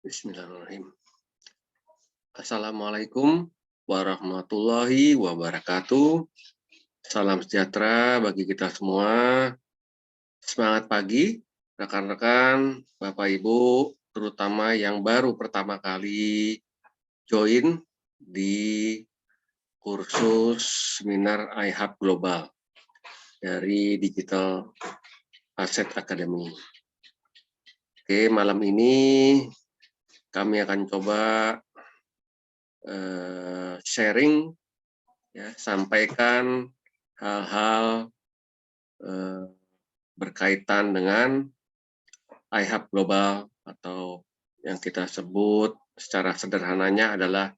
Bismillahirrahmanirrahim. Assalamualaikum warahmatullahi wabarakatuh. Salam sejahtera bagi kita semua. Semangat pagi, rekan-rekan, Bapak Ibu, terutama yang baru pertama kali join di kursus seminar iHub Global dari Digital Asset Academy. Oke, malam ini kami akan coba sharing, ya, sampaikan hal-hal berkaitan dengan iHub Global atau yang kita sebut secara sederhananya adalah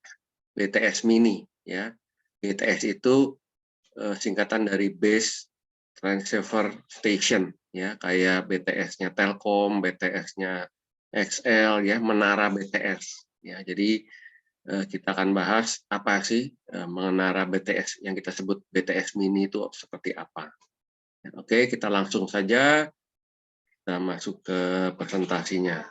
BTS Mini, ya. BTS itu singkatan dari Base Transceiver Station, ya, kayak BTS-nya Telkom, BTS-nya XL, ya, menara BTS, ya. Jadi kita akan bahas apa sih menara BTS yang kita sebut BTS Mini itu seperti apa. Oke, kita langsung saja kita masuk ke presentasinya.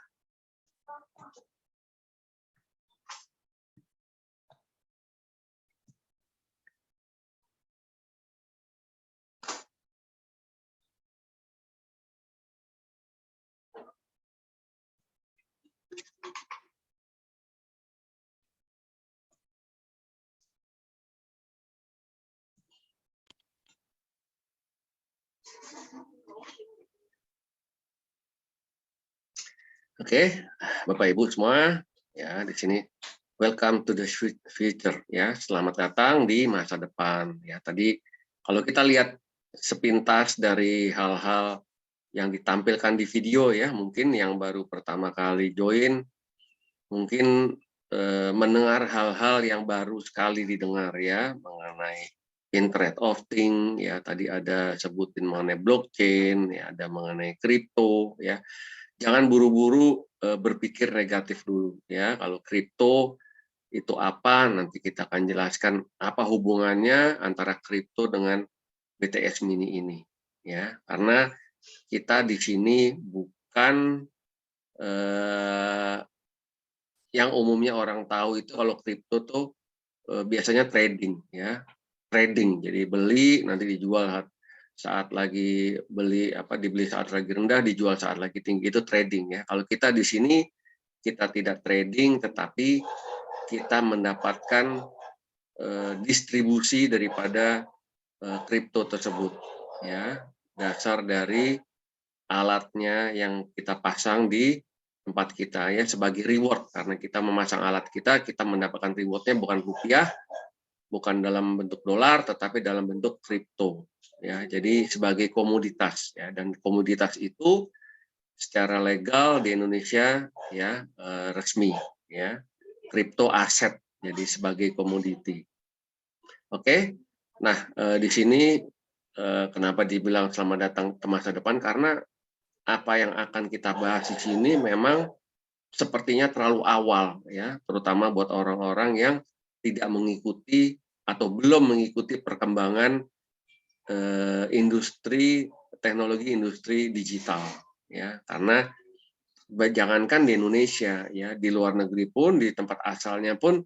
Oke, Bapak Ibu semua, ya, di sini welcome to the future, ya. Selamat datang di masa depan, ya. Tadi kalau kita lihat sepintas dari hal-hal yang ditampilkan di video, ya, mungkin yang baru pertama kali join mungkin mendengar hal-hal yang baru sekali didengar, ya, mengenai Internet of Things, ya. Tadi ada sebutin mengenai blockchain, ya, ada mengenai kripto, ya. Jangan buru-buru berpikir negatif dulu, ya. Kalau kripto itu apa, nanti kita akan jelaskan apa hubungannya antara kripto dengan BTS Mini ini, ya. Karena kita di sini bukan yang umumnya orang tahu itu kalau kripto tuh biasanya trading, ya. Trading, jadi beli nanti dijual saat lagi beli, dibeli saat lagi rendah, dijual saat lagi tinggi, itu trading, ya. Kalau kita di sini kita tidak trading, tetapi kita mendapatkan distribusi daripada kripto tersebut, ya. Dasar dari alatnya yang kita pasang di tempat kita, ya, sebagai reward, karena kita memasang alat kita mendapatkan rewardnya bukan rupiah, bukan dalam bentuk dolar, tetapi dalam bentuk kripto, ya. Jadi sebagai komoditas, ya, dan komoditas itu secara legal di Indonesia, ya, resmi, ya, kripto aset, jadi sebagai komoditi. Oke, nah di sini kenapa dibilang selamat datang ke masa depan, karena apa yang akan kita bahas di sini memang sepertinya terlalu awal, ya, terutama buat orang-orang yang tidak mengikuti atau belum mengikuti perkembangan industri teknologi industri digital, ya. Karena jangankan di Indonesia, ya, di luar negeri pun, di tempat asalnya pun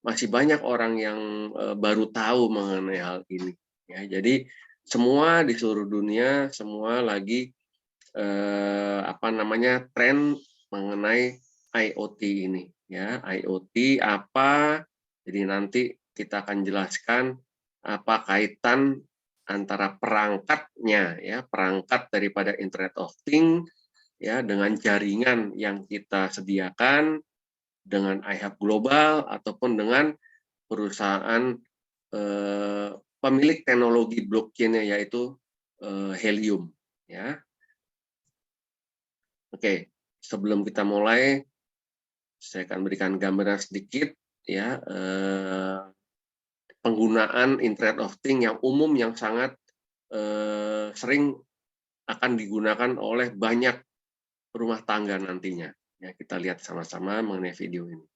masih banyak orang yang baru tahu mengenai hal ini, ya. Jadi semua di seluruh dunia semua lagi tren mengenai IoT ini, ya. IoT apa? Jadi nanti kita akan jelaskan apa kaitan antara perangkatnya, ya, perangkat daripada Internet of Things, ya, dengan jaringan yang kita sediakan dengan iHub Global ataupun dengan perusahaan pemilik teknologi blockchain-nya, yaitu Helium, ya. Oke, sebelum kita mulai, saya akan berikan gambaran sedikit, ya, penggunaan Internet of Things yang umum yang sangat sering akan digunakan oleh banyak rumah tangga nantinya. Ya, kita lihat sama-sama mengenai video ini.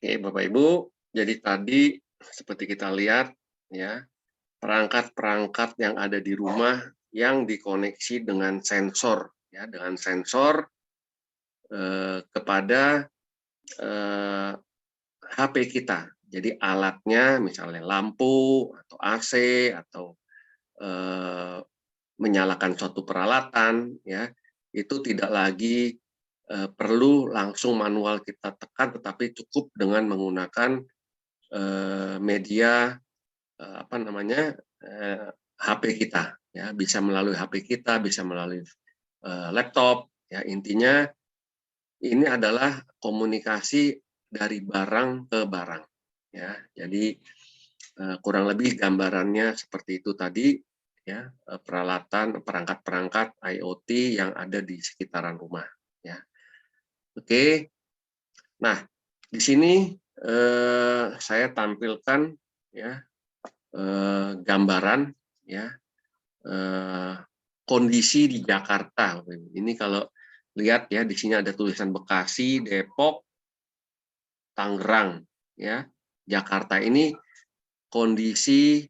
Oke, Bapak Ibu, jadi tadi seperti kita lihat ya, perangkat-perangkat yang ada di rumah yang dikoneksi dengan sensor ya, dengan sensor kepada HP kita. Jadi alatnya misalnya lampu atau AC atau menyalakan suatu peralatan ya, itu tidak lagi perlu langsung manual kita tekan, tetapi cukup dengan menggunakan media apa namanya HP kita ya, bisa melalui HP kita, bisa melalui laptop ya. Intinya ini adalah komunikasi dari barang ke barang ya. Jadi kurang lebih gambarannya seperti itu tadi ya, peralatan perangkat-perangkat IoT yang ada di sekitaran rumah ya. Oke. Nah, di sini saya tampilkan ya gambaran ya kondisi di Jakarta. Ini kalau lihat ya, di sini ada tulisan Bekasi, Depok, Tangerang ya. Jakarta ini kondisi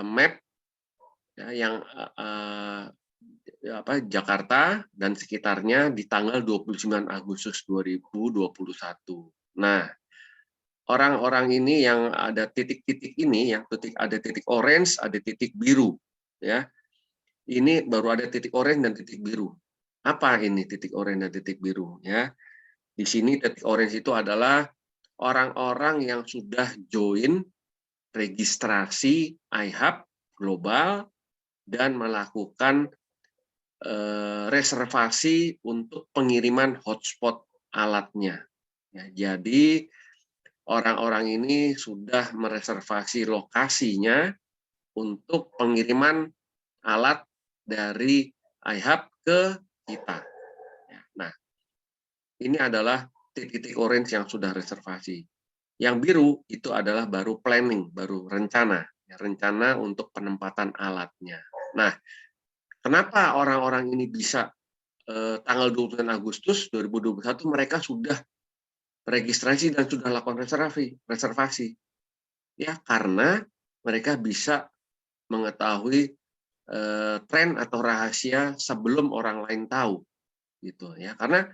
map ya, yang Jakarta dan sekitarnya di tanggal 29 Agustus 2021. Nah, orang-orang ini yang ada titik-titik ini, yang ada titik orange, ada titik biru, ya. Ini baru ada titik orange dan titik biru. Apa ini titik orange dan titik biru? Ya, di sini titik orange itu adalah orang-orang yang sudah join registrasi iHub global dan melakukan reservasi untuk pengiriman hotspot alatnya. Ya, jadi orang-orang ini sudah mereservasi lokasinya untuk pengiriman alat dari iHub ke kita. Nah, ini adalah titik-titik orange yang sudah reservasi. Yang biru itu adalah baru planning, baru rencana, rencana untuk penempatan alatnya. Nah, kenapa orang-orang ini bisa tanggal 29 Agustus 2021 mereka sudah registrasi dan sudah lakukan reservasi? Ya, karena mereka bisa mengetahui tren atau rahasia sebelum orang lain tahu, gitu ya. Karena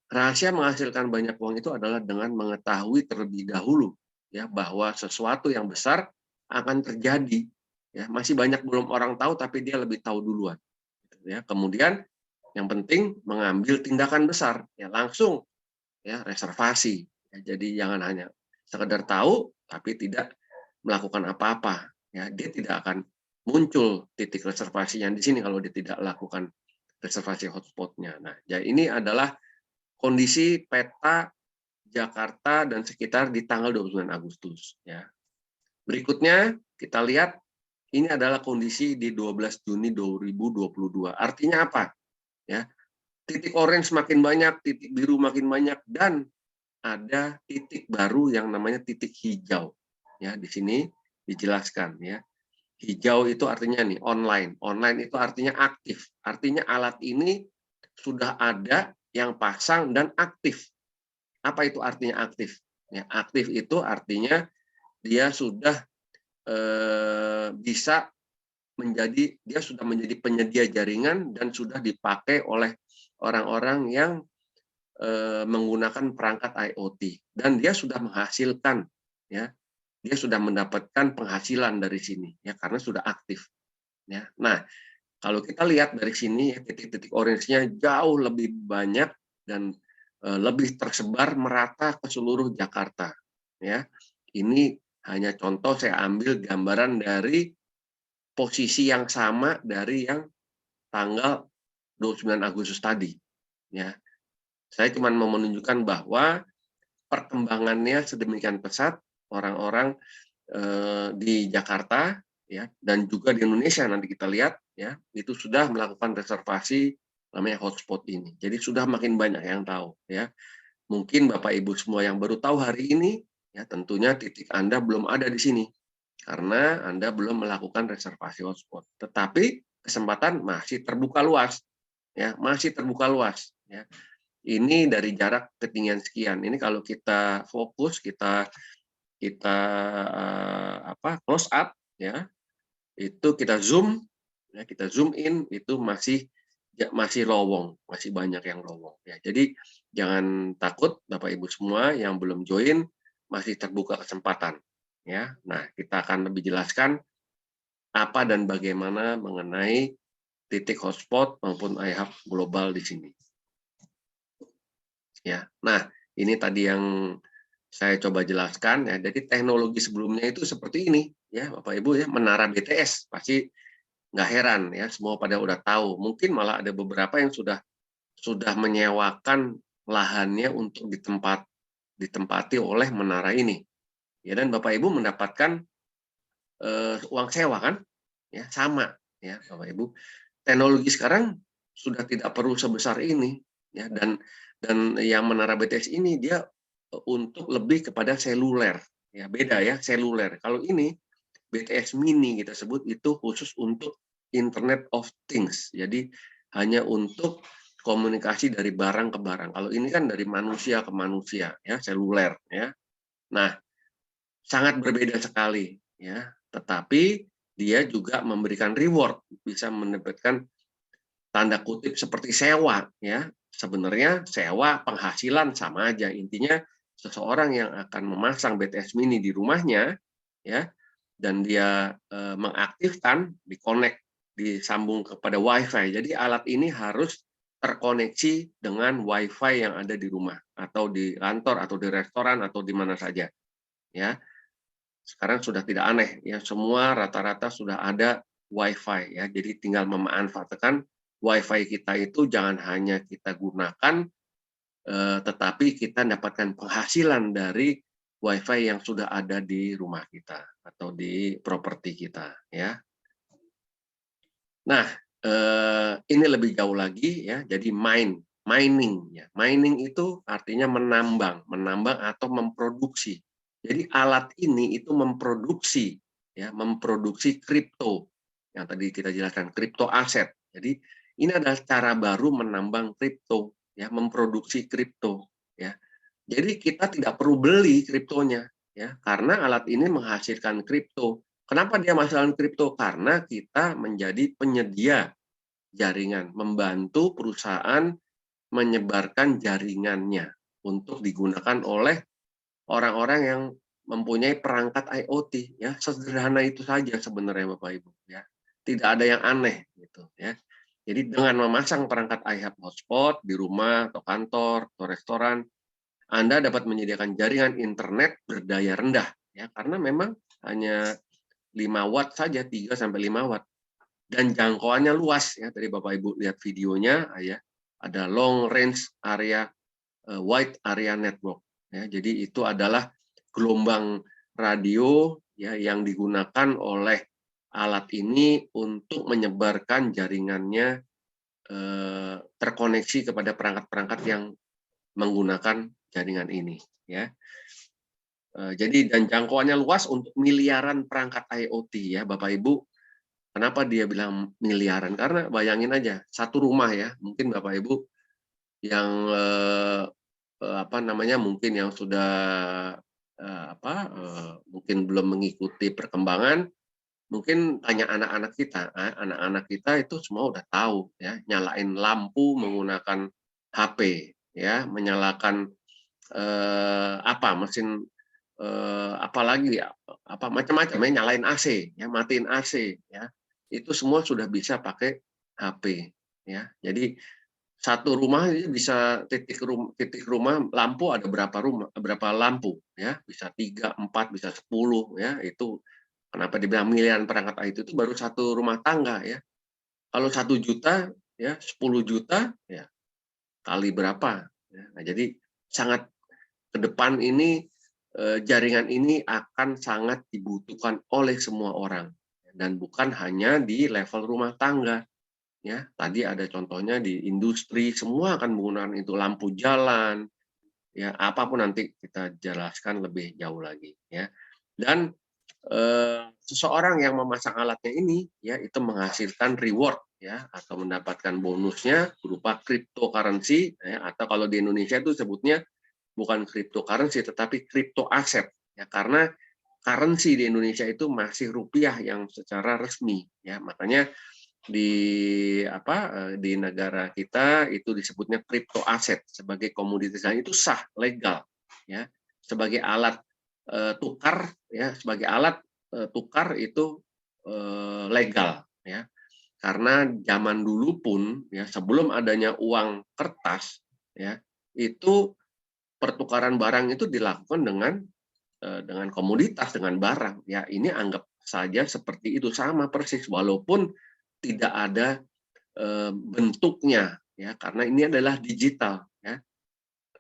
rahasia menghasilkan banyak uang itu adalah dengan mengetahui terlebih dahulu ya bahwa sesuatu yang besar akan terjadi. Ya, masih banyak belum orang tahu tapi dia lebih tahu duluan. Ya, kemudian yang penting mengambil tindakan besar ya, langsung ya reservasi. Ya, jadi jangan hanya sekedar tahu tapi tidak melakukan apa-apa. Ya, dia tidak akan muncul titik reservasinya di sini kalau dia tidak lakukan reservasi hotspotnya. Nah, jadi ini adalah kondisi peta Jakarta dan sekitar di tanggal 29 Agustus. Ya. Berikutnya kita lihat ini adalah kondisi di 12 Juni 2022. Artinya apa? Ya, titik orange makin banyak, titik biru makin banyak, dan ada titik baru yang namanya titik hijau. Ya, di sini dijelaskan ya. Hijau itu artinya nih online. Online itu artinya aktif. Artinya alat ini sudah ada yang pasang dan aktif. Apa itu artinya aktif? Ya, aktif itu artinya dia sudah bisa dia sudah menjadi penyedia jaringan dan sudah dipakai oleh orang-orang yang menggunakan perangkat IoT dan dia sudah menghasilkan ya, dia sudah mendapatkan penghasilan dari sini ya karena sudah aktif ya. Nah, kalau kita lihat dari sini ya, titik-titik orange-nya jauh lebih banyak dan lebih tersebar merata ke seluruh Jakarta ya. Ini hanya contoh, saya ambil gambaran dari posisi yang sama dari yang tanggal 29 Agustus tadi ya. Saya cuma mau menunjukkan bahwa perkembangannya sedemikian pesat, orang-orang di Jakarta ya dan juga di Indonesia nanti kita lihat ya, itu sudah melakukan reservasi namanya hotspot ini. Jadi sudah makin banyak yang tahu ya. Mungkin Bapak Ibu semua yang baru tahu hari ini ya, tentunya titik Anda belum ada di sini karena Anda belum melakukan reservasi hotspot. Tetapi kesempatan masih terbuka luas ya, masih terbuka luas ya. ini dari jarak ketinggian sekian. Ini kalau kita fokus, kita close up, ya, itu kita zoom, ya, kita zoom in, itu masih lowong, masih banyak yang lowong. Ya, jadi jangan takut, Bapak Ibu semua yang belum join, masih terbuka kesempatan. Ya, nah kita akan lebih jelaskan apa dan bagaimana mengenai titik hotspot maupun iHub global di sini. Ya, nah ini tadi yang saya coba jelaskan, ya. Jadi teknologi sebelumnya itu seperti ini, ya Bapak Ibu, ya, menara BTS pasti nggak heran, ya, semua pada udah tahu. Mungkin malah ada beberapa yang sudah menyewakan lahannya untuk ditempati oleh menara ini, ya, dan Bapak Ibu mendapatkan uang sewa kan, ya, sama, ya Bapak Ibu. Teknologi sekarang sudah tidak perlu sebesar ini, ya, dan yang menara BTS ini dia untuk lebih kepada seluler, ya, beda ya, seluler. Kalau ini BTS mini kita sebut, itu khusus untuk Internet of Things. Jadi hanya untuk komunikasi dari barang ke barang. Kalau ini kan dari manusia ke manusia, ya, seluler, ya. Nah, sangat berbeda sekali, ya. Tetapi dia juga memberikan reward, bisa mendapatkan tanda kutip seperti sewa, ya. Sebenarnya sewa penghasilan sama aja. Intinya seseorang yang akan memasang BTS mini di rumahnya, ya, dan dia mengaktifkan, di-connect, disambung kepada WiFi. Jadi alat ini harus terkoneksi dengan WiFi yang ada di rumah atau di kantor atau di restoran atau di mana saja, ya. Sekarang sudah tidak aneh, ya, semua rata-rata sudah ada WiFi, ya. Jadi tinggal memanfaatkan WiFi kita itu jangan hanya kita gunakan, tetapi kita dapatkan penghasilan dari WiFi yang sudah ada di rumah kita atau di properti kita, ya. Nah, ini lebih jauh lagi, ya. Jadi mining, ya. Mining itu artinya menambang atau memproduksi. Jadi alat ini itu memproduksi, ya, memproduksi kripto yang tadi kita jelaskan, kripto aset. Jadi ini adalah cara baru menambang kripto, ya, memproduksi kripto, ya. Jadi kita tidak perlu beli kriptonya, ya, karena alat ini menghasilkan kripto. Kenapa dia menghasilkan kripto? Karena kita menjadi penyedia jaringan, membantu perusahaan menyebarkan jaringannya untuk digunakan oleh orang-orang yang mempunyai perangkat IoT, ya. Sederhana itu saja sebenarnya Bapak Ibu, ya. Tidak ada yang aneh gitu, ya. Jadi dengan memasang perangkat iHub hotspot di rumah atau kantor atau restoran, Anda dapat menyediakan jaringan internet berdaya rendah, ya, karena memang hanya 5 watt saja, 3 sampai 5 watt. Dan jangkauannya luas, ya. Tadi Bapak Ibu lihat videonya, ya. Ada long range area, wide area network, ya. Jadi itu adalah gelombang radio, ya, yang digunakan oleh alat ini untuk menyebarkan jaringannya, terkoneksi kepada perangkat-perangkat yang menggunakan jaringan ini, ya. Jadi dan jangkauannya luas untuk miliaran perangkat IoT, ya Bapak Ibu. Kenapa dia bilang miliaran? Karena bayangin aja satu rumah, ya, mungkin Bapak Ibu yang mungkin yang sudah mungkin belum mengikuti perkembangan, mungkin tanya anak-anak kita, anak-anak kita itu semua udah tahu, ya, nyalain lampu menggunakan HP, ya, menyalakan mesin, apalagi ya, macam-macam, ya, nyalain AC, ya, matiin AC, ya. Itu semua sudah bisa pakai HP, ya. Jadi satu rumah ini bisa titik rumah lampu ada berapa lampu, ya, bisa 3, 4, bisa 10, ya. Itu kenapa dibilang miliaran perangkat IT itu baru satu rumah tangga, ya. Kalau 1 juta, ya, 10 juta, ya, kali berapa, ya. Nah, jadi sangat ke depan ini, jaringan ini akan sangat dibutuhkan oleh semua orang, dan bukan hanya di level rumah tangga, ya. Tadi ada contohnya di industri, semua akan menggunakan itu, lampu jalan, ya, apapun nanti kita jelaskan lebih jauh lagi, ya. Dan seseorang yang memasang alatnya ini, ya, itu menghasilkan reward, ya, atau mendapatkan bonusnya berupa cryptocurrency, ya, atau kalau di Indonesia itu sebutnya bukan cryptocurrency tetapi crypto aset, ya, karena currency di Indonesia itu masih rupiah yang secara resmi, ya, makanya di negara kita itu disebutnya crypto aset sebagai komoditas, dan itu sah, legal, ya, sebagai alat tukar, ya, sebagai alat tukar itu legal, ya, karena zaman dulu pun, ya, sebelum adanya uang kertas, ya, itu pertukaran barang itu dilakukan dengan komoditas, dengan barang, ya, ini anggap saja seperti itu, sama persis, walaupun tidak ada bentuknya, ya, karena ini adalah digital, ya,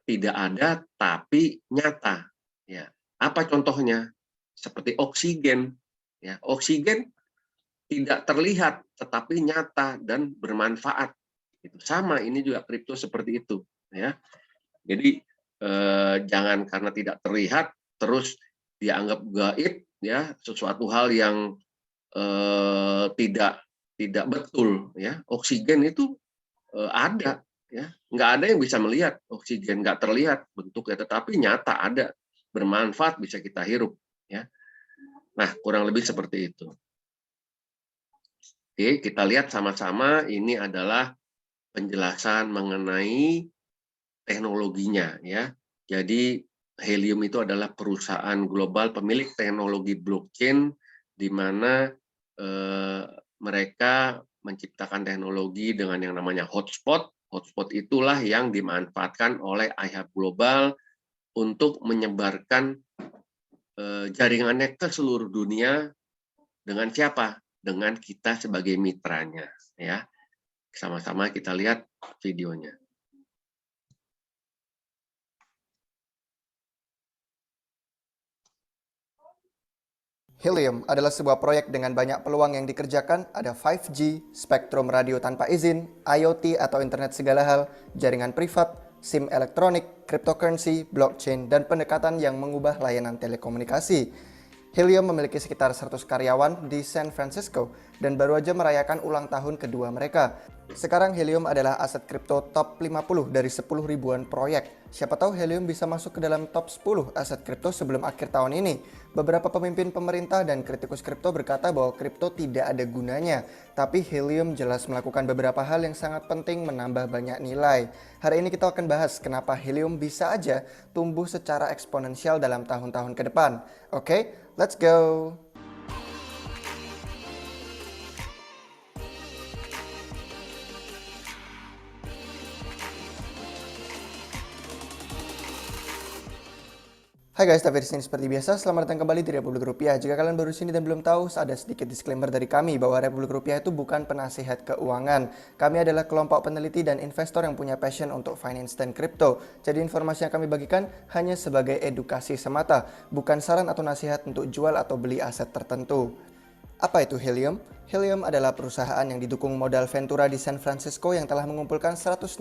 tidak ada tapi nyata, ya. Apa contohnya? Seperti oksigen, ya, oksigen tidak terlihat tetapi nyata dan bermanfaat. Itu sama, ini juga kripto seperti itu, ya. Jadi jangan karena tidak terlihat terus dianggap gaib, ya, sesuatu hal yang tidak tidak betul, ya. Oksigen itu ada, ya, nggak ada yang bisa melihat oksigen, nggak terlihat bentuknya, tetapi nyata ada, bermanfaat, bisa kita hirup, ya. Nah, kurang lebih seperti itu. Oke, kita lihat sama-sama, ini adalah penjelasan mengenai teknologinya, ya. Jadi Helium itu adalah perusahaan global pemilik teknologi blockchain, di mana mereka menciptakan teknologi dengan yang namanya hotspot. Hotspot itulah yang dimanfaatkan oleh iHub Global untuk menyebarkan jaringannya ke seluruh dunia. Dengan siapa? Dengan kita sebagai mitranya, ya. Sama-sama kita lihat videonya. Helium adalah sebuah proyek dengan banyak peluang yang dikerjakan. Ada 5G, spektrum radio tanpa izin, IoT atau internet segala hal, jaringan privat, SIM elektronik, cryptocurrency, blockchain, dan pendekatan yang mengubah layanan telekomunikasi. Helium memiliki sekitar 100 karyawan di San Francisco dan baru aja merayakan ulang tahun kedua mereka. Sekarang Helium adalah aset kripto top 50 dari 10 ribuan proyek. Siapa tahu Helium bisa masuk ke dalam top 10 aset kripto sebelum akhir tahun ini. Beberapa pemimpin pemerintah dan kritikus kripto berkata bahwa kripto tidak ada gunanya, tapi Helium jelas melakukan beberapa hal yang sangat penting menambah banyak nilai. Hari ini kita akan bahas kenapa Helium bisa aja tumbuh secara eksponensial dalam tahun-tahun ke depan. Oke, let's go! Hai guys, David di sini seperti biasa. Selamat datang kembali di Republik Rupiah. Jika kalian baru sini dan belum tahu, ada sedikit disclaimer dari kami bahwa Republik Rupiah itu bukan penasihat keuangan. Kami adalah kelompok peneliti dan investor yang punya passion untuk finance dan crypto. Jadi informasi yang kami bagikan hanya sebagai edukasi semata, bukan saran atau nasihat untuk jual atau beli aset tertentu. Apa itu Helium? Helium adalah perusahaan yang didukung modal Ventura di San Francisco yang telah mengumpulkan 165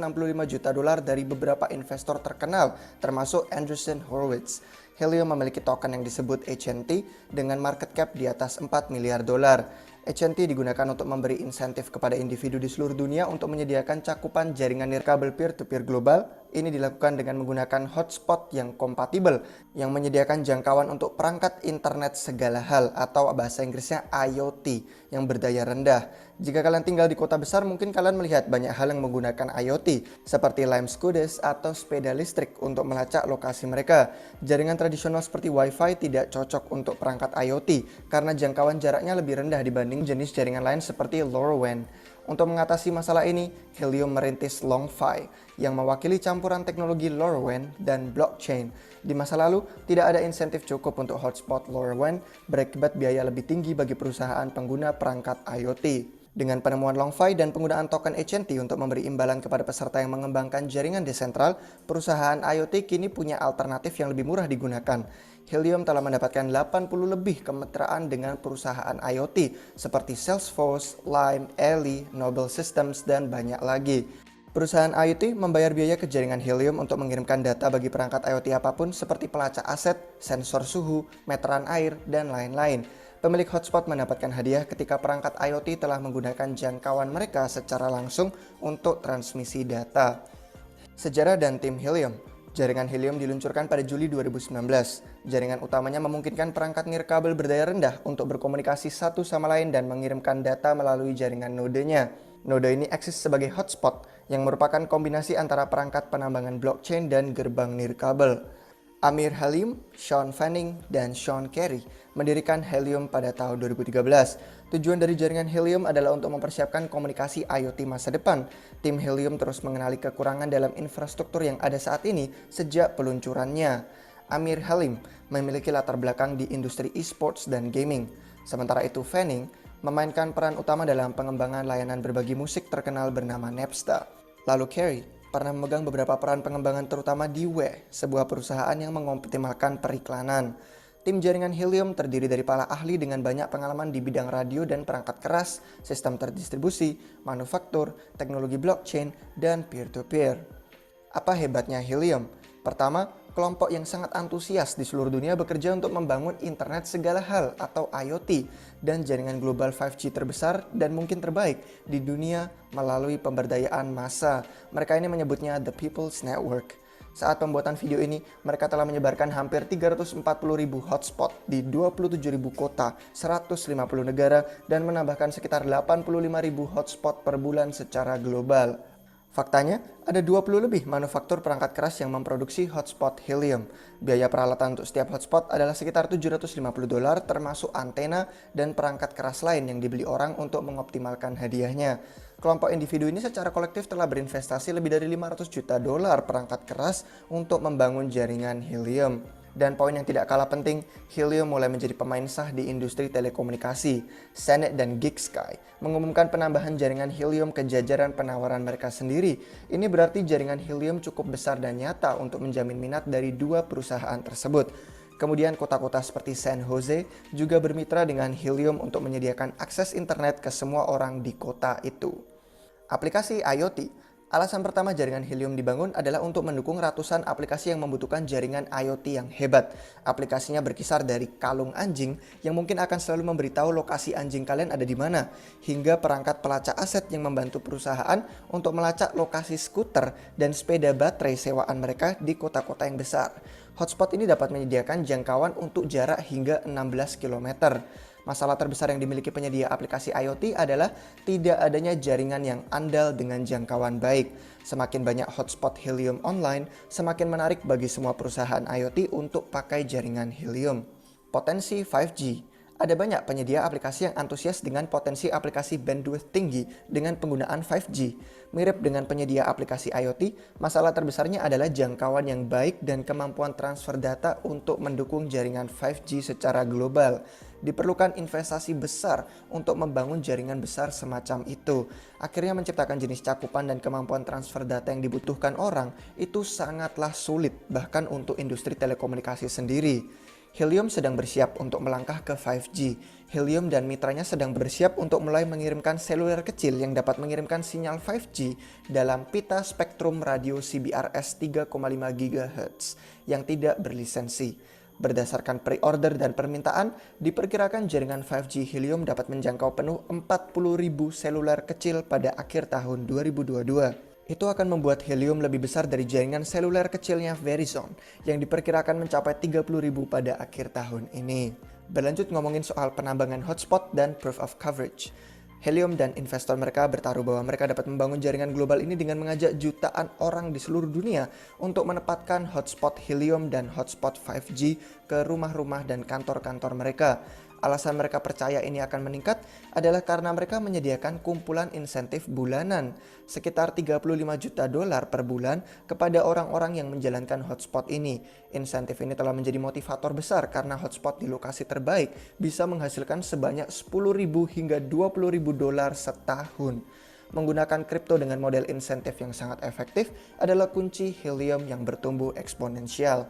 juta dolar dari beberapa investor terkenal, termasuk Andreessen Horowitz. Helium memiliki token yang disebut HNT dengan market cap di atas 4 miliar dolar. HNT digunakan untuk memberi insentif kepada individu di seluruh dunia untuk menyediakan cakupan jaringan nirkabel peer-to-peer global. Ini dilakukan dengan menggunakan hotspot yang kompatibel, yang menyediakan jangkauan untuk perangkat internet segala hal atau bahasa Inggrisnya IoT yang berdaya rendah. Jika kalian tinggal di kota besar, mungkin kalian melihat banyak hal yang menggunakan IoT, seperti lime scooters atau sepeda listrik untuk melacak lokasi mereka. Jaringan tradisional seperti Wi-Fi tidak cocok untuk perangkat IoT, karena jangkauan jaraknya lebih rendah dibanding jenis jaringan lain seperti LoRaWAN. Untuk mengatasi masalah ini, Helium merintis LongFi yang mewakili campuran teknologi LoRaWAN dan blockchain. Di masa lalu, tidak ada insentif cukup untuk hotspot LoRaWAN, berakibat biaya lebih tinggi bagi perusahaan pengguna perangkat IoT. Dengan penemuan LongFi dan penggunaan token HNT untuk memberi imbalan kepada peserta yang mengembangkan jaringan desentral, perusahaan IoT kini punya alternatif yang lebih murah digunakan. Helium telah mendapatkan 80 lebih kemitraan dengan perusahaan IoT seperti Salesforce, Lime, Ely, Noble Systems, dan banyak lagi. Perusahaan IoT membayar biaya ke jaringan Helium untuk mengirimkan data bagi perangkat IoT apapun seperti pelacak aset, sensor suhu, meteran air, dan lain-lain. Pemilik hotspot mendapatkan hadiah ketika perangkat IoT telah menggunakan jangkauan mereka secara langsung untuk transmisi data. Sejarah dan tim Helium. Jaringan Helium diluncurkan pada Juli 2019. Jaringan utamanya memungkinkan perangkat nirkabel berdaya rendah untuk berkomunikasi satu sama lain dan mengirimkan data melalui jaringan nodenya. Node ini eksis sebagai hotspot yang merupakan kombinasi antara perangkat penambangan blockchain dan gerbang nirkabel. Amir Halim, Sean Fanning, dan Sean Carey mendirikan Helium pada tahun 2013. Tujuan dari jaringan Helium adalah untuk mempersiapkan komunikasi IoT masa depan. Tim Helium terus mengenali kekurangan dalam infrastruktur yang ada saat ini sejak peluncurannya. Amir Halim memiliki latar belakang di industri e-sports dan gaming. Sementara itu Fanning memainkan peran utama dalam pengembangan layanan berbagi musik terkenal bernama Napster. Lalu Carey pernah memegang beberapa peran pengembangan terutama di sebuah perusahaan yang mengoptimalkan periklanan. Tim jaringan Helium terdiri dari para ahli dengan banyak pengalaman di bidang radio dan perangkat keras, sistem terdistribusi, manufaktur, teknologi blockchain, dan peer-to-peer. Apa hebatnya Helium? Pertama, kelompok yang sangat antusias di seluruh dunia bekerja untuk membangun internet segala hal atau IoT dan jaringan global 5G terbesar dan mungkin terbaik di dunia melalui pemberdayaan massa. Mereka ini menyebutnya The People's Network. Saat pembuatan video ini, mereka telah menyebarkan hampir 340.000 hotspot di 27.000 kota, 150 negara, dan menambahkan sekitar 85.000 hotspot per bulan secara global. Faktanya, ada 20 lebih manufaktur perangkat keras yang memproduksi hotspot Helium. Biaya peralatan untuk setiap hotspot adalah sekitar $750 termasuk antena dan perangkat keras lain yang dibeli orang untuk mengoptimalkan hadiahnya. Kelompok individu ini secara kolektif telah berinvestasi lebih dari $500 juta perangkat keras untuk membangun jaringan Helium. Dan poin yang tidak kalah penting, Helium mulai menjadi pemain sah di industri telekomunikasi. Senet dan GigSky mengumumkan penambahan jaringan Helium ke jajaran penawaran mereka sendiri. Ini berarti jaringan Helium cukup besar dan nyata untuk menjamin minat dari dua perusahaan tersebut. Kemudian kota-kota seperti San Jose juga bermitra dengan Helium untuk menyediakan akses internet ke semua orang di kota itu. Aplikasi IoT. Alasan pertama jaringan Helium dibangun adalah untuk mendukung ratusan aplikasi yang membutuhkan jaringan IoT yang hebat. Aplikasinya berkisar dari kalung anjing yang mungkin akan selalu memberitahu lokasi anjing kalian ada di mana, hingga perangkat pelacak aset yang membantu perusahaan untuk melacak lokasi skuter dan sepeda baterai sewaan mereka di kota-kota yang besar. Hotspot ini dapat menyediakan jangkauan untuk jarak hingga 16 km. Masalah terbesar yang dimiliki penyedia aplikasi IoT adalah tidak adanya jaringan yang andal dengan jangkauan baik. Semakin banyak hotspot Helium online, semakin menarik bagi semua perusahaan IoT untuk pakai jaringan Helium. Potensi 5G. Ada banyak penyedia aplikasi yang antusias dengan potensi aplikasi bandwidth tinggi dengan penggunaan 5G. Mirip dengan penyedia aplikasi IoT, masalah terbesarnya adalah jangkauan yang baik dan kemampuan transfer data untuk mendukung jaringan 5G secara global. Diperlukan investasi besar untuk membangun jaringan besar semacam itu. Akhirnya menciptakan jenis cakupan dan kemampuan transfer data yang dibutuhkan orang itu sangatlah sulit, bahkan untuk industri telekomunikasi sendiri. Helium sedang bersiap untuk melangkah ke 5G. Helium dan mitranya sedang bersiap untuk mulai mengirimkan seluler kecil yang dapat mengirimkan sinyal 5G dalam pita spektrum radio CBRS 3,5 GHz yang tidak berlisensi. Berdasarkan pre-order dan permintaan, diperkirakan jaringan 5G Helium dapat menjangkau penuh 40.000 seluler kecil pada akhir tahun 2022. Itu akan membuat Helium lebih besar dari jaringan seluler kecilnya Verizon yang diperkirakan mencapai 30.000 pada akhir tahun ini. Berlanjut ngomongin soal penambangan hotspot dan proof of coverage. Helium dan investor mereka bertaruh bahwa mereka dapat membangun jaringan global ini dengan mengajak jutaan orang di seluruh dunia untuk menempatkan hotspot Helium dan hotspot 5G ke rumah-rumah dan kantor-kantor mereka. Alasan mereka percaya ini akan meningkat adalah karena mereka menyediakan kumpulan insentif bulanan sekitar $35 juta per bulan kepada orang-orang yang menjalankan hotspot ini. Insentif ini telah menjadi motivator besar karena hotspot di lokasi terbaik bisa menghasilkan sebanyak $10.000 hingga $20.000 setahun. Menggunakan kripto dengan model insentif yang sangat efektif adalah kunci Helium yang bertumbuh eksponensial.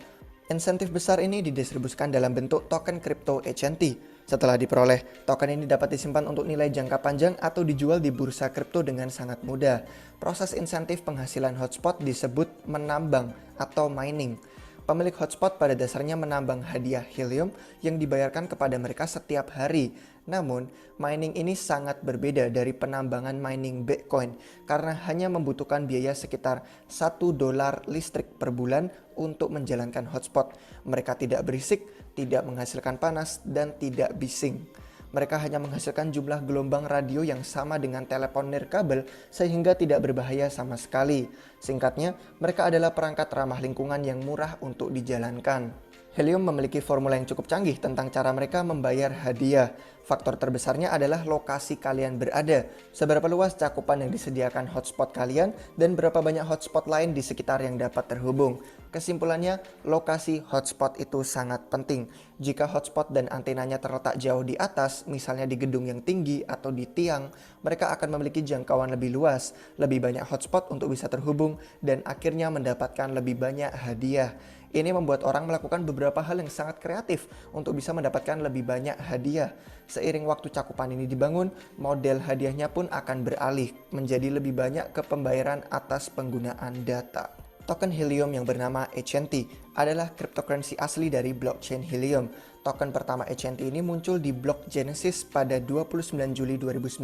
Insentif besar ini didistribusikan dalam bentuk token kripto HNT. Setelah diperoleh, token ini dapat disimpan untuk nilai jangka panjang atau dijual di bursa kripto dengan sangat mudah. Proses insentif penghasilan hotspot disebut menambang atau mining. Pemilik hotspot pada dasarnya menambang hadiah helium yang dibayarkan kepada mereka setiap hari. Namun, mining ini sangat berbeda dari penambangan mining Bitcoin karena hanya membutuhkan biaya sekitar $1 listrik per bulan untuk menjalankan hotspot. Mereka tidak berisik, tidak menghasilkan panas, dan tidak bising. Mereka hanya menghasilkan jumlah gelombang radio yang sama dengan telepon nirkabel sehingga tidak berbahaya sama sekali. Singkatnya, mereka adalah perangkat ramah lingkungan yang murah untuk dijalankan. Helium memiliki formula yang cukup canggih tentang cara mereka membayar hadiah. Faktor terbesarnya adalah lokasi kalian berada. Seberapa luas cakupan yang disediakan hotspot kalian dan berapa banyak hotspot lain di sekitar yang dapat terhubung. Kesimpulannya, lokasi hotspot itu sangat penting. Jika hotspot dan antenanya terletak jauh di atas, misalnya di gedung yang tinggi atau di tiang, mereka akan memiliki jangkauan lebih luas, lebih banyak hotspot untuk bisa terhubung, dan akhirnya mendapatkan lebih banyak hadiah. Ini membuat orang melakukan beberapa hal yang sangat kreatif untuk bisa mendapatkan lebih banyak hadiah. Seiring waktu cakupan ini dibangun, model hadiahnya pun akan beralih menjadi lebih banyak ke pembayaran atas penggunaan data. Token Helium yang bernama HNT adalah cryptocurrency asli dari blockchain Helium. Token pertama HNT ini muncul di blok Genesis pada 29 Juli 2019.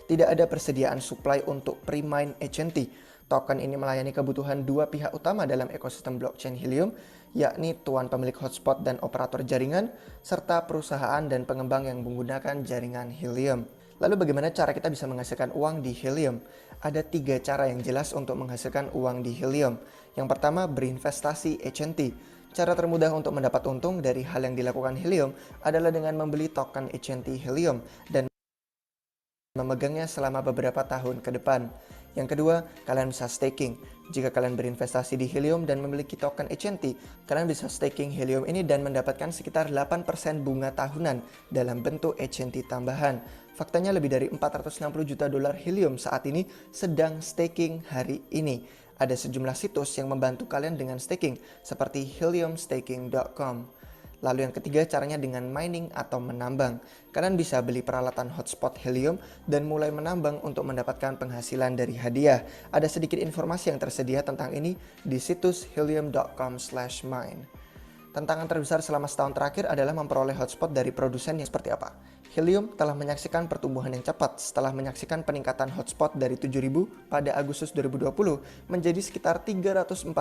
Tidak ada persediaan supply untuk pre-mine HNT. Token ini melayani kebutuhan dua pihak utama dalam ekosistem blockchain Helium, yakni tuan pemilik hotspot dan operator jaringan, serta perusahaan dan pengembang yang menggunakan jaringan Helium. Lalu bagaimana cara kita bisa menghasilkan uang di Helium? Ada 3 cara yang jelas untuk menghasilkan uang di Helium. Yang pertama, berinvestasi HNT. Cara termudah untuk mendapat untung dari hal yang dilakukan Helium adalah dengan membeli token HNT Helium dan memegangnya selama beberapa tahun ke depan. Yang kedua, kalian bisa staking. Jika kalian berinvestasi di Helium dan memiliki token HNT, kalian bisa staking Helium ini dan mendapatkan sekitar 8% bunga tahunan dalam bentuk HNT tambahan. Faktanya lebih dari 460 juta dolar Helium saat ini sedang staking hari ini. Ada sejumlah situs yang membantu kalian dengan staking, seperti heliumstaking.com. Lalu yang ketiga, caranya dengan mining atau menambang. Kalian bisa beli peralatan hotspot Helium dan mulai menambang untuk mendapatkan penghasilan dari hadiah. Ada sedikit informasi yang tersedia tentang ini di situs helium.com/mine. Tantangan terbesar selama setahun terakhir adalah memperoleh hotspot dari produsen yang seperti apa. Helium telah menyaksikan pertumbuhan yang cepat setelah menyaksikan peningkatan hotspot dari 7.000 pada Agustus 2020 menjadi sekitar 340.000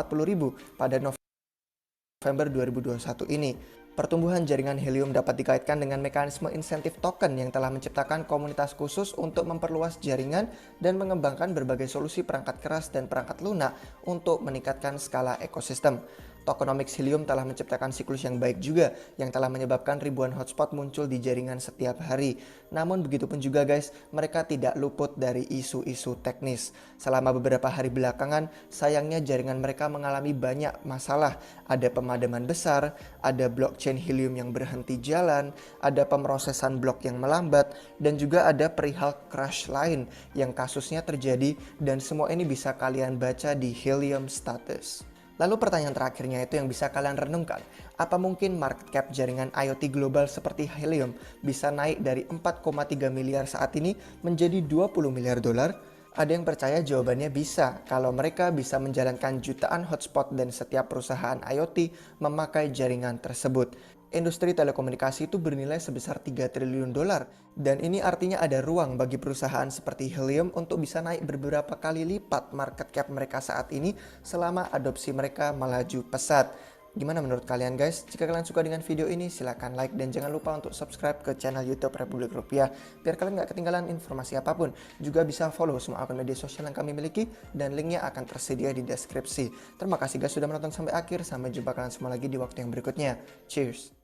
pada November 2021 ini. Pertumbuhan jaringan Helium dapat dikaitkan dengan mekanisme insentif token yang telah menciptakan komunitas khusus untuk memperluas jaringan dan mengembangkan berbagai solusi perangkat keras dan perangkat lunak untuk meningkatkan skala ekosistem. Tokenomics Helium telah menciptakan siklus yang baik juga yang telah menyebabkan ribuan hotspot muncul di jaringan setiap hari. Namun begitupun juga guys, mereka tidak luput dari isu-isu teknis. Selama beberapa hari belakangan, sayangnya jaringan mereka mengalami banyak masalah. Ada pemadaman besar, ada blockchain Helium yang berhenti jalan, ada pemrosesan blok yang melambat, dan juga ada perihal crash lain yang kasusnya terjadi dan semua ini bisa kalian baca di Helium status. Lalu pertanyaan terakhirnya itu yang bisa kalian renungkan. Apa mungkin market cap jaringan IoT global seperti Helium bisa naik dari 4,3 miliar saat ini menjadi 20 miliar dolar? Ada yang percaya jawabannya bisa kalau mereka bisa menjalankan jutaan hotspot dan setiap perusahaan IoT memakai jaringan tersebut. Industri telekomunikasi itu bernilai sebesar 3 triliun dolar dan ini artinya ada ruang bagi perusahaan seperti Helium untuk bisa naik beberapa kali lipat market cap mereka saat ini selama adopsi mereka melaju pesat. Gimana menurut kalian guys? Jika kalian suka dengan video ini silahkan like dan jangan lupa untuk subscribe ke channel YouTube Republik Rupiah biar kalian gak ketinggalan informasi apapun. Juga bisa follow semua akun media sosial yang kami miliki dan linknya akan tersedia di deskripsi. Terima kasih guys sudah menonton sampai akhir. Sampai jumpa kalian semua lagi di waktu yang berikutnya. Cheers!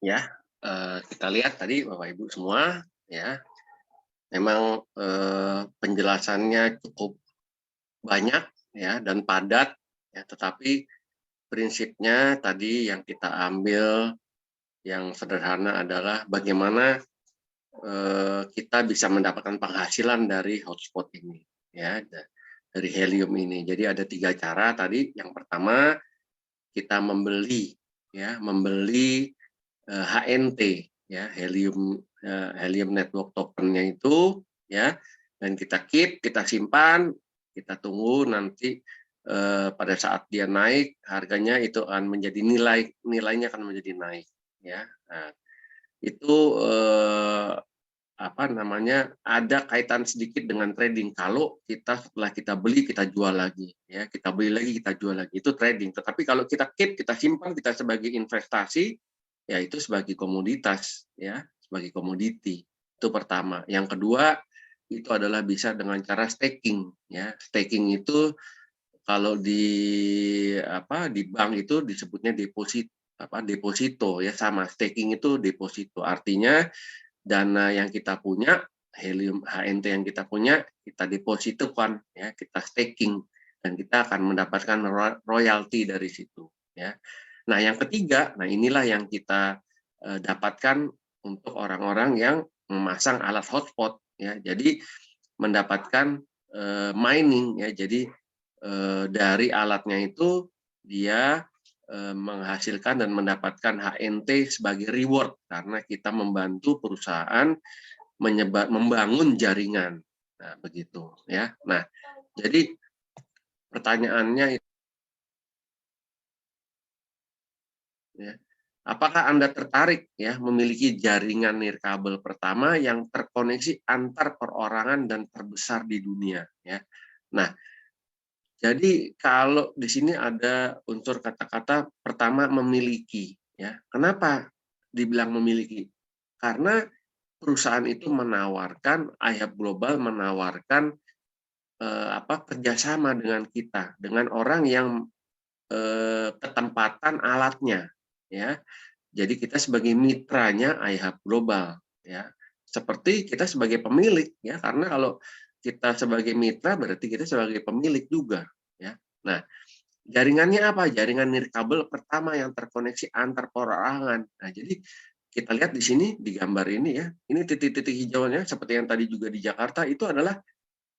Ya, kita lihat tadi Bapak Ibu semua, ya, memang penjelasannya cukup banyak ya dan padat, ya, tetapi prinsipnya tadi yang kita ambil yang sederhana adalah bagaimana kita bisa mendapatkan penghasilan dari hotspot ini, ya, dari Helium ini. Jadi ada 3 cara tadi. Yang pertama kita membeli HNT, ya, helium network tokennya itu, ya, dan kita keep, kita simpan, kita tunggu nanti pada saat dia naik harganya itu akan menjadi nilainya akan menjadi naik, ya. Nah, itu ada kaitan sedikit dengan trading. Kalau setelah kita beli kita jual lagi, ya, kita beli lagi kita jual lagi, itu trading. Tetapi kalau kita keep, kita simpan, kita sebagai investasi, ya itu sebagai komoditas, ya, sebagai komoditi. Itu pertama. Yang kedua itu adalah bisa dengan cara staking, ya. Staking itu kalau di bank itu disebutnya deposito, ya, sama. Staking itu deposito. Artinya dana yang kita punya, helium HNT yang kita punya, kita depositokan, ya, kita staking, dan kita akan mendapatkan royalti dari situ, ya. Nah, yang ketiga, inilah yang kita dapatkan untuk orang-orang yang memasang alat hotspot, ya. Jadi mendapatkan mining, ya. Jadi dari alatnya itu dia menghasilkan dan mendapatkan HNT sebagai reward karena kita membantu perusahaan membangun jaringan. Nah, begitu, ya. Nah, jadi pertanyaannya, ya, apakah Anda tertarik, ya, memiliki jaringan nirkabel pertama yang terkoneksi antar perorangan dan terbesar di dunia, ya. Nah, jadi kalau di sini ada unsur kata-kata pertama memiliki, ya. Kenapa dibilang memiliki? Karena perusahaan itu menawarkan, iHub Global menawarkan kerjasama dengan kita, dengan orang yang ketempatan alatnya, ya. Jadi kita sebagai mitranya iHub Global, ya. Seperti kita sebagai pemilik, ya, karena kalau kita sebagai mitra berarti kita sebagai pemilik juga, ya. Nah, jaringannya apa? Jaringan nirkabel pertama yang terkoneksi antar perorangan. Nah, jadi kita lihat di sini di gambar ini, ya. Ini titik-titik hijaunya seperti yang tadi juga di Jakarta itu adalah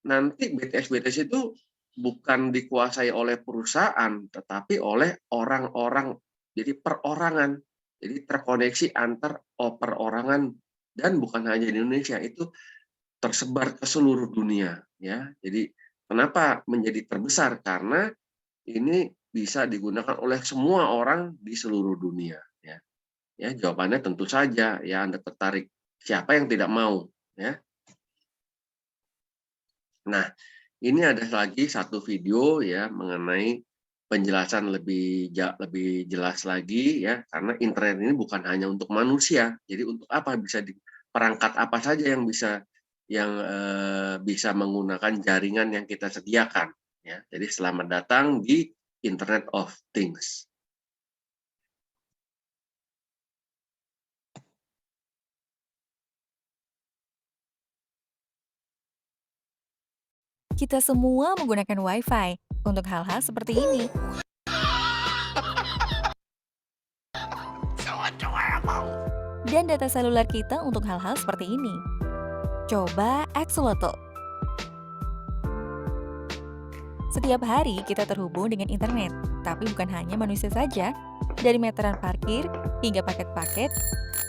nanti BTS itu bukan dikuasai oleh perusahaan tetapi oleh orang-orang. Jadi perorangan. Jadi terkoneksi antar perorangan dan bukan hanya di Indonesia, itu tersebar ke seluruh dunia, ya. Jadi kenapa menjadi terbesar? Karena ini bisa digunakan oleh semua orang di seluruh dunia, ya. Ya, jawabannya tentu saja, ya, Anda tertarik. Siapa yang tidak mau, ya? Nah, ini ada lagi satu video, ya, mengenai penjelasan lebih jelas lagi, ya, karena internet ini bukan hanya untuk manusia. Jadi untuk apa perangkat apa saja yang bisa menggunakan jaringan yang kita sediakan, ya. Jadi selamat datang di Internet of Things. Kita semua menggunakan Wi-Fi untuk hal-hal seperti ini. Dan data seluler kita untuk hal-hal seperti ini. Coba Axolotl. Setiap hari kita terhubung dengan internet, tapi bukan hanya manusia saja. Dari meteran parkir hingga paket-paket,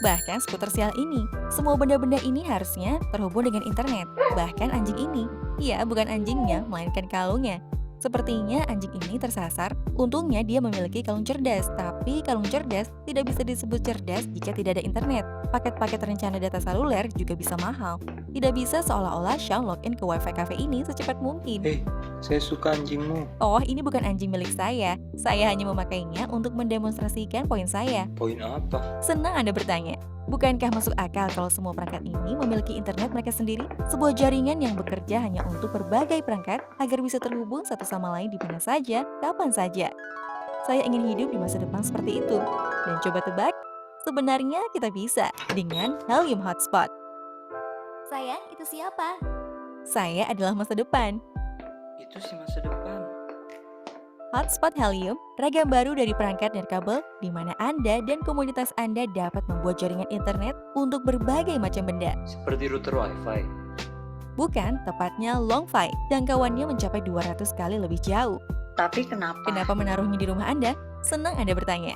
bahkan skuter sial ini. Semua benda-benda ini harusnya terhubung dengan internet. Bahkan anjing ini. Ya, bukan anjingnya, melainkan kalungnya. Sepertinya anjing ini tersasar. Untungnya dia memiliki kalung cerdas, tapi kalung cerdas tidak bisa disebut cerdas jika tidak ada internet. Paket-paket rencana data seluler juga bisa mahal. Tidak bisa seolah-olah Sean login ke Wi-Fi cafe ini secepat mungkin. Saya suka anjingmu. Oh, ini bukan anjing milik saya. Saya hanya memakainya untuk mendemonstrasikan poin saya. Poin apa? Senang Anda bertanya. Bukankah masuk akal kalau semua perangkat ini memiliki internet mereka sendiri? Sebuah jaringan yang bekerja hanya untuk berbagai perangkat agar bisa terhubung satu sama lain di mana saja, kapan saja. Saya ingin hidup di masa depan seperti itu. Dan coba tebak, sebenarnya kita bisa dengan Helium Hotspot. Sayang, itu siapa? Saya adalah masa depan. Itu si masa depan. Hotspot Helium, ragam baru dari perangkat nirkabel di mana Anda dan komunitas Anda dapat membuat jaringan internet untuk berbagai macam benda. Seperti router Wi-Fi. Bukan, tepatnya LongFi. Jangkauannya mencapai 200 kali lebih jauh. Tapi kenapa? Kenapa menaruhnya di rumah Anda? Senang Anda bertanya.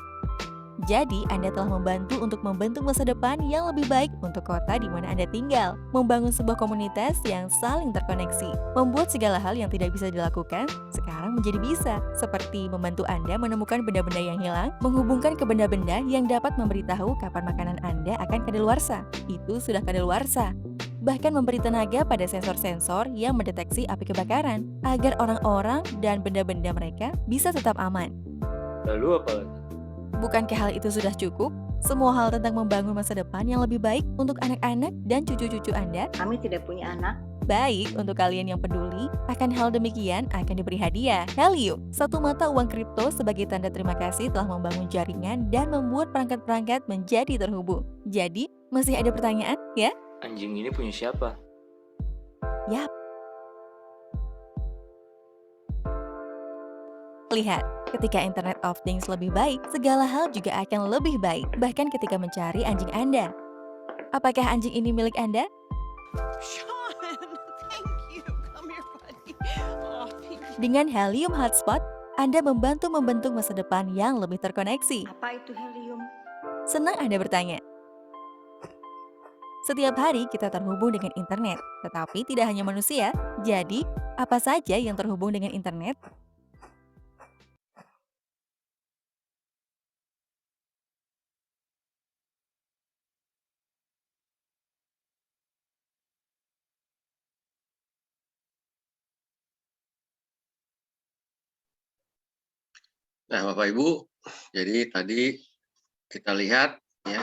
Jadi, Anda telah membantu untuk membentuk masa depan yang lebih baik untuk kota di mana Anda tinggal, membangun sebuah komunitas yang saling terkoneksi, membuat segala hal yang tidak bisa dilakukan sekarang menjadi bisa, seperti membantu Anda menemukan benda-benda yang hilang, menghubungkan ke benda-benda yang dapat memberitahu kapan makanan Anda akan kadaluarsa. Itu sudah kadaluarsa. Bahkan memberi tenaga pada sensor-sensor yang mendeteksi api kebakaran, agar orang-orang dan benda-benda mereka bisa tetap aman. Lalu apa lagi? Bukankah hal itu sudah cukup? Semua hal tentang membangun masa depan yang lebih baik untuk anak-anak dan cucu-cucu Anda? Kami tidak punya anak. Baik, untuk kalian yang peduli, akan hal demikian akan diberi hadiah. Helium, satu mata uang kripto sebagai tanda terima kasih telah membangun jaringan dan membuat perangkat-perangkat menjadi terhubung. Jadi, masih ada pertanyaan, ya? Anjing ini punya siapa? Yap. Lihat, ketika Internet of Things lebih baik, segala hal juga akan lebih baik, bahkan ketika mencari anjing Anda. Apakah anjing ini milik Anda? Sean, thank you. Come here, buddy. Oh, thank you. Dengan Helium Hotspot, Anda membantu membentuk masa depan yang lebih terkoneksi. Apa itu helium? Senang Anda bertanya. Setiap hari kita terhubung dengan internet, tetapi tidak hanya manusia. Jadi, apa saja yang terhubung dengan internet? Nah, Bapak Ibu, jadi tadi kita lihat ya,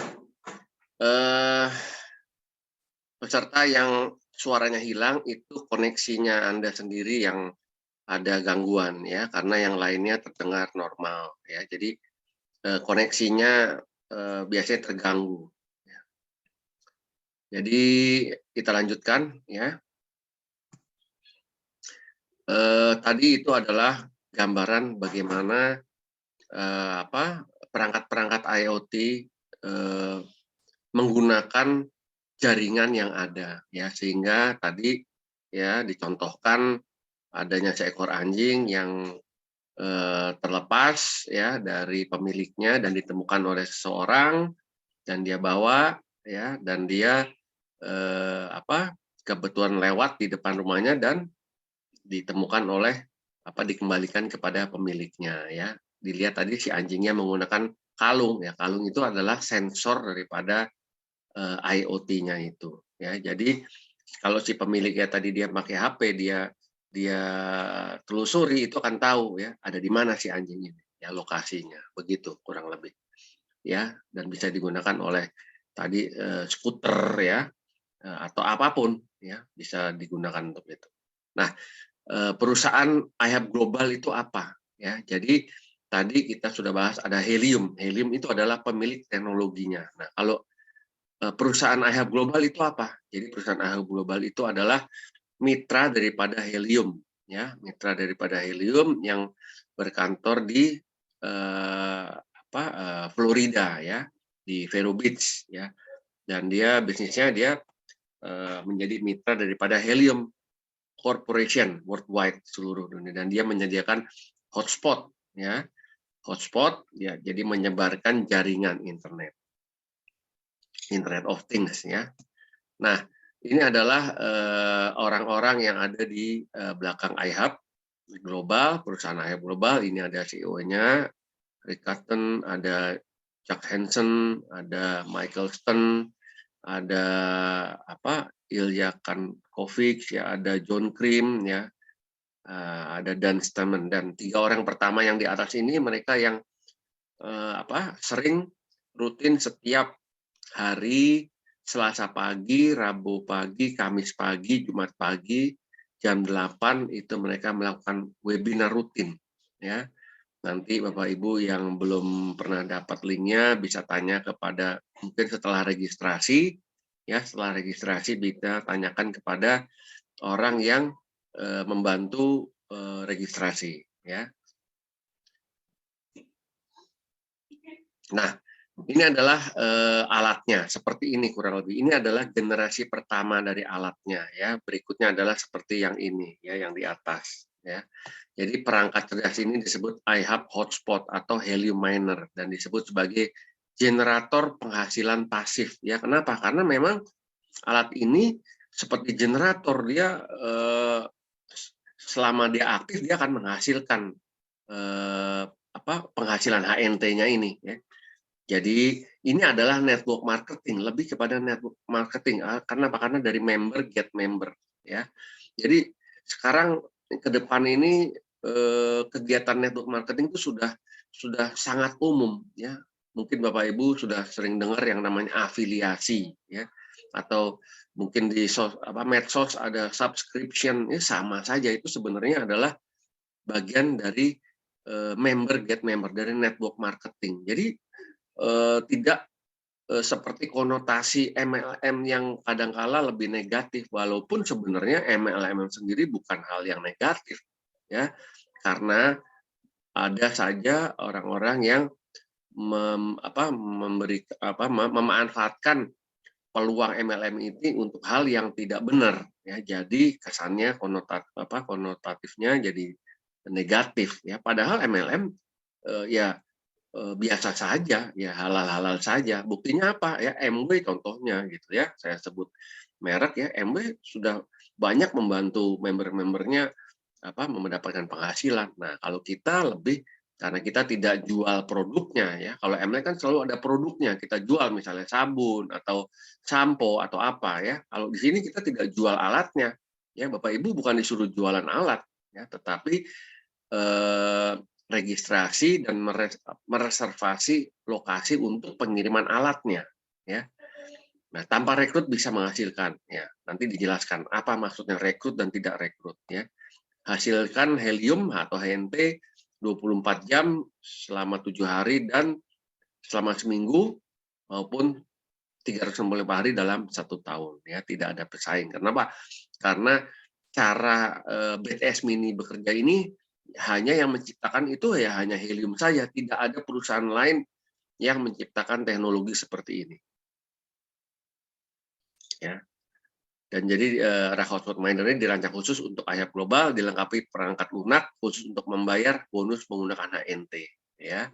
peserta yang suaranya hilang itu koneksinya Anda sendiri yang ada gangguan ya, karena yang lainnya terdengar normal ya. Jadi koneksinya biasanya terganggu. Ya. Jadi kita lanjutkan ya. Tadi itu adalah gambaran bagaimana perangkat-perangkat IoT menggunakan jaringan yang ada ya, sehingga tadi ya dicontohkan adanya seekor anjing yang terlepas ya dari pemiliknya dan ditemukan oleh seseorang dan dia bawa ya, dan dia kebetulan lewat di depan rumahnya dan ditemukan oleh dikembalikan kepada pemiliknya ya. Dilihat tadi si anjingnya menggunakan kalung ya. Kalung itu adalah sensor daripada IoT-nya itu ya. Jadi kalau si pemiliknya tadi dia pakai HP, dia telusuri, itu akan tahu ya ada di mana si anjing ini ya, lokasinya. Begitu kurang lebih ya, dan bisa digunakan oleh tadi skuter ya, atau apapun ya, bisa digunakan untuk itu. Nah, perusahaan iHub Global itu apa ya? Jadi tadi kita sudah bahas ada Helium. Helium itu adalah pemilik teknologinya. Nah, kalau perusahaan iHub Global itu apa? Jadi perusahaan iHub Global itu adalah mitra daripada Helium ya, mitra daripada Helium yang berkantor di Florida ya, di Vero Beach ya. Dan dia bisnisnya menjadi mitra daripada Helium Corporation worldwide, seluruh dunia, dan dia menyediakan hotspot ya. Hotspot ya, jadi menyebarkan jaringan internet of Things ya. Nah, ini adalah orang-orang yang ada di belakang iHub Global, perusahaan iHub Global. Ini ada CEO-nya, Rick Carton, ada Chuck Hansen, ada Michael Stern, ada Ilya Kankovic ya, ada John Krim ya, ada Dan Stamen, dan tiga orang pertama yang di atas ini mereka yang sering rutin setiap hari Selasa pagi, Rabu pagi, Kamis pagi, Jumat pagi jam 8 itu mereka melakukan webinar rutin ya. Nanti Bapak Ibu yang belum pernah dapat linknya bisa tanya kepada, mungkin setelah registrasi ya, setelah registrasi bisa tanyakan kepada orang yang membantu registrasi ya. Nah, ini adalah alatnya seperti ini kurang lebih. Ini adalah generasi pertama dari alatnya ya. Berikutnya adalah seperti yang ini ya, yang di atas ya. Jadi perangkat cerdas ini disebut iHub Hotspot atau Helium Miner dan disebut sebagai generator penghasilan pasif. Ya, kenapa? Karena memang alat ini seperti generator, dia selama dia aktif dia akan menghasilkan penghasilan HNT-nya ini. Ya. Jadi ini adalah network marketing, lebih kepada network marketing. Karena apa? Karena dari member get member. Ya. Jadi sekarang ke depan ini kegiatan network marketing itu sudah sangat umum. Ya. Mungkin Bapak Ibu sudah sering dengar yang namanya afiliasi, ya, atau mungkin di medsos ada subscription, ya sama saja, itu sebenarnya adalah bagian dari member get member, dari network marketing. Jadi tidak seperti konotasi MLM yang kadangkala lebih negatif, walaupun sebenarnya MLM sendiri bukan hal yang negatif, ya, karena ada saja orang-orang yang memanfaatkan peluang MLM ini untuk hal yang tidak benar, ya. Jadi kesannya konotatifnya jadi negatif, ya. Padahal MLM biasa saja, ya, halal-halal saja. Buktinya apa? Ya, MW contohnya gitu, ya. Saya sebut merek, ya. MW sudah banyak membantu member-membernya mendapatkan penghasilan. Nah, kalau kita lebih, karena kita tidak jual produknya, ya. Kalau MLM kan selalu ada produknya, kita jual misalnya sabun atau sampo atau apa, ya. Kalau di sini kita tidak jual alatnya, ya. Bapak Ibu bukan disuruh jualan alat, ya, tetapi registrasi dan mereservasi lokasi untuk pengiriman alatnya, ya. Nah, tanpa rekrut bisa menghasilkan, ya. Nanti dijelaskan apa maksudnya rekrut dan tidak rekrut, ya. Hasilkan helium atau HNT 24 jam selama 7 hari dan selama seminggu, maupun 365 hari dalam 1 tahun, ya. Tidak ada pesaing. Kenapa? Karena cara BTS Mini bekerja ini hanya yang menciptakan itu ya hanya helium saja, tidak ada perusahaan lain yang menciptakan teknologi seperti ini, ya. Dan jadi Hotspot Miner ini dirancang khusus untuk iHub global, dilengkapi perangkat lunak khusus untuk membayar bonus menggunakan HNT, ya.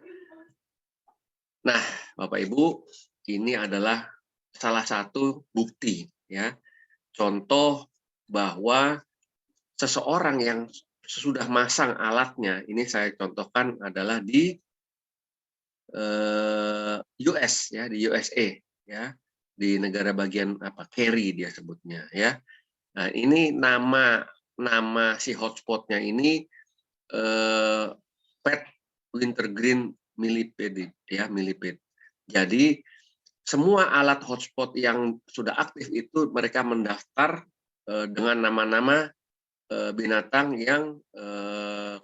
Nah, Bapak Ibu, ini adalah salah satu bukti, ya, contoh bahwa seseorang yang sudah masang alatnya, ini saya contohkan adalah di US, ya, di USA, ya, di negara bagian Kerry dia sebutnya, ya. Nah, ini nama si hotspotnya ini Pet Wintergreen Millipede, ya, millipede. Jadi semua alat hotspot yang sudah aktif itu mereka mendaftar dengan nama-nama binatang yang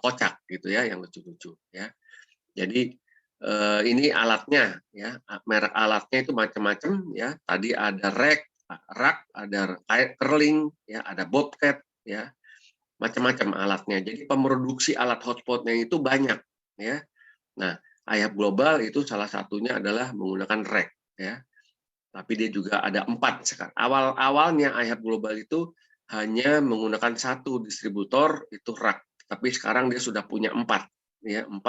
kocak gitu, ya, yang lucu-lucu, ya. Jadi ini alatnya, ya, merek alatnya itu macam-macam, ya. Tadi ada rak, ada curling, ya, ada bobcat, ya, macam-macam alatnya. Jadi pemroduksi alat hotspotnya itu banyak, ya. Nah, iHub Global itu salah satunya adalah menggunakan rack, ya. Tapi dia juga ada 4 sekarang. Awalnya iHub Global itu hanya menggunakan 1 distributor, itu rak. Tapi sekarang dia sudah punya 4, ya, 4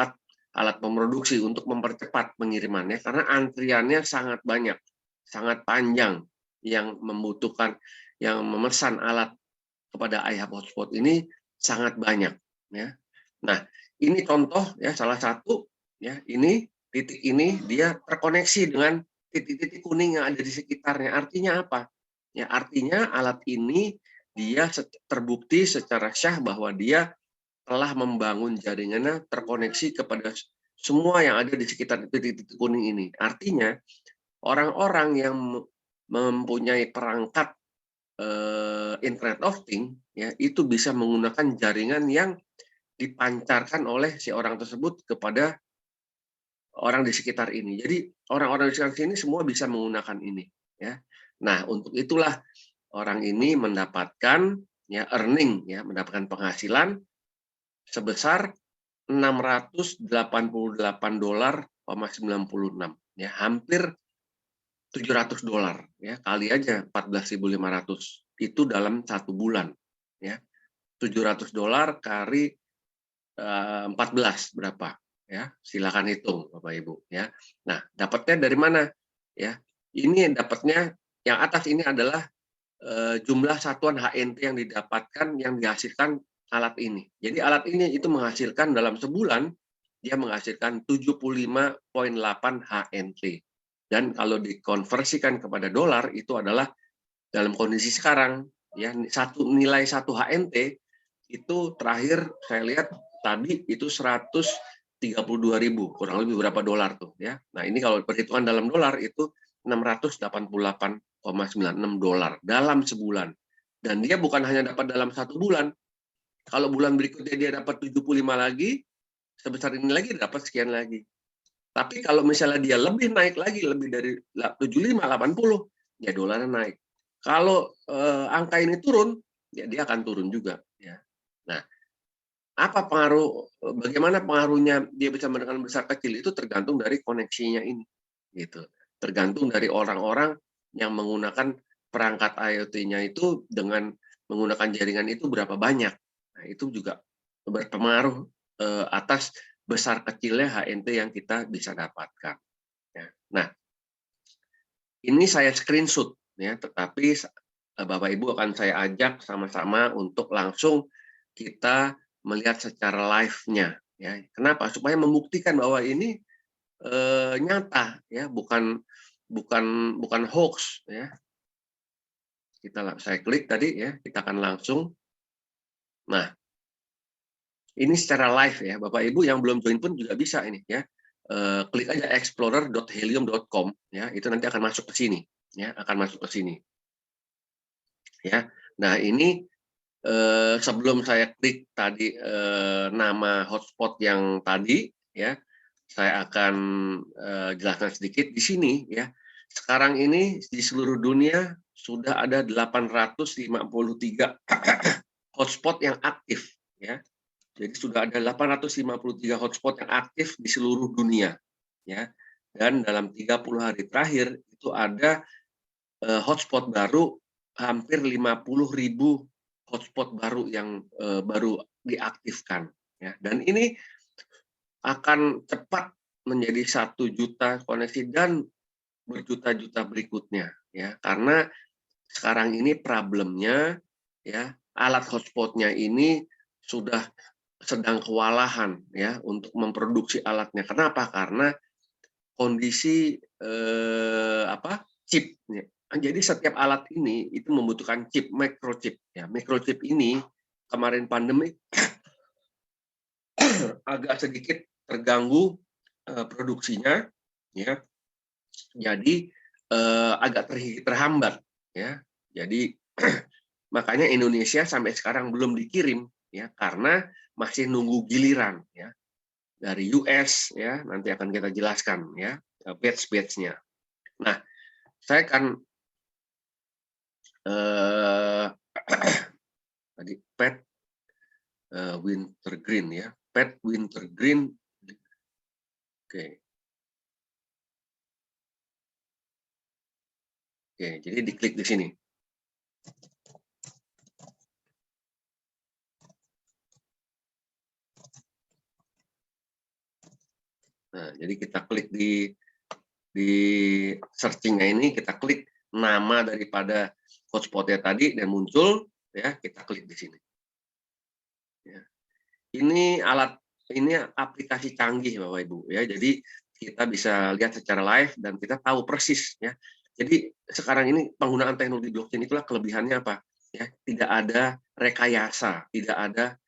alat pemroduksi untuk mempercepat pengirimannya, karena antriannya sangat banyak, sangat panjang yang membutuhkan, yang memesan alat kepada iHub Hotspot ini sangat banyak, ya. Nah, ini contoh, ya, salah satu, ya, ini titik ini dia terkoneksi dengan titik-titik kuning yang ada di sekitarnya. Artinya apa? Ya, artinya alat ini dia terbukti secara syah bahwa dia telah membangun jaringannya terkoneksi kepada semua yang ada di sekitar titik-titik kuning ini. Artinya orang-orang yang mempunyai perangkat Internet of Things, ya, itu bisa menggunakan jaringan yang dipancarkan oleh si orang tersebut kepada orang di sekitar ini. Jadi orang-orang di sekitar sini semua bisa menggunakan ini, ya. Nah, untuk itulah orang ini mendapatkan, ya, earning, ya, mendapatkan penghasilan sebesar $688,96, ya, hampir $700, ya, kali aja 14.500 itu dalam 1 bulan, ya. $700 kali 14 berapa ya, silakan hitung Bapak Ibu ya. Nah, dapatnya dari mana ya? Ini dapatnya yang atas ini adalah jumlah satuan HNT yang didapatkan yang dihasilkan alat ini. Jadi alat ini itu menghasilkan dalam sebulan dia menghasilkan 75,8 HNT. Dan kalau dikonversikan kepada dolar itu adalah dalam kondisi sekarang ya nilai 1 HNT itu terakhir saya lihat tadi itu 132.000, kurang lebih berapa dolar tuh ya. Nah, ini kalau perhitungan dalam dolar itu 688,96 dolar dalam sebulan. Dan dia bukan hanya dapat dalam 1 bulan. Kalau bulan berikutnya dia dapat 75 lagi, sebesar ini lagi dapat sekian lagi. Tapi kalau misalnya dia lebih naik lagi, lebih dari 75, 80, ya dolarnya naik. Kalau angka ini turun, ya dia akan turun juga. Ya. Nah, apa bagaimana pengaruhnya dia bisa menekan besar kecil itu tergantung dari koneksinya ini, gitu. Tergantung dari orang-orang yang menggunakan perangkat IoT-nya itu dengan menggunakan jaringan itu berapa banyak. Nah, itu juga berpengaruh atas besar kecilnya HNT yang kita bisa dapatkan. Ya. Nah, ini saya screenshot ya, tetapi Bapak Ibu akan saya ajak sama-sama untuk langsung kita melihat secara live-nya ya. Kenapa? Supaya membuktikan bahwa ini nyata ya, bukan hoax ya. Saya klik tadi ya, kita akan langsung. Nah, ini secara live ya, Bapak Ibu yang belum join pun juga bisa ini ya. Klik aja explorer.helium.com ya, itu nanti akan masuk ke sini ya, akan masuk ke sini. Ya. Nah, ini sebelum saya klik tadi nama hotspot yang tadi ya, saya akan jelaskan sedikit di sini ya. Sekarang ini di seluruh dunia sudah ada 853 hotspot yang aktif ya. Jadi sudah ada 853 hotspot yang aktif di seluruh dunia ya. Dan dalam 30 hari terakhir itu ada hotspot baru hampir 50.000 hotspot baru yang baru diaktifkan ya. Dan ini akan cepat menjadi 1 juta koneksi dan berjuta-juta berikutnya ya, karena sekarang ini problemnya ya, alat hotspotnya ini sudah sedang kewalahan ya untuk memproduksi alatnya. Kenapa? Karena kondisi chip ya. Jadi setiap alat ini itu membutuhkan chip, microchip ya. Microchip ini kemarin pandemi agak sedikit terganggu produksinya ya. Jadi agak terhambat ya. Jadi makanya Indonesia sampai sekarang belum dikirim ya, karena masih nunggu giliran ya dari US ya, nanti akan kita jelaskan ya batch-batch-nya. Nah, saya akan tadi pet wintergreen ya, pet wintergreen. Oke. Oke, jadi diklik di sini. Nah, jadi kita klik di searching-nya ini, kita klik nama daripada hotspot-nya tadi dan muncul ya, kita klik di sini. Ya. Ini aplikasi canggih Bapak Ibu ya. Jadi kita bisa lihat secara live dan kita tahu persis ya. Jadi sekarang ini penggunaan teknologi blockchain itulah kelebihannya apa? Ya, tidak ada rekayasa, tidak ada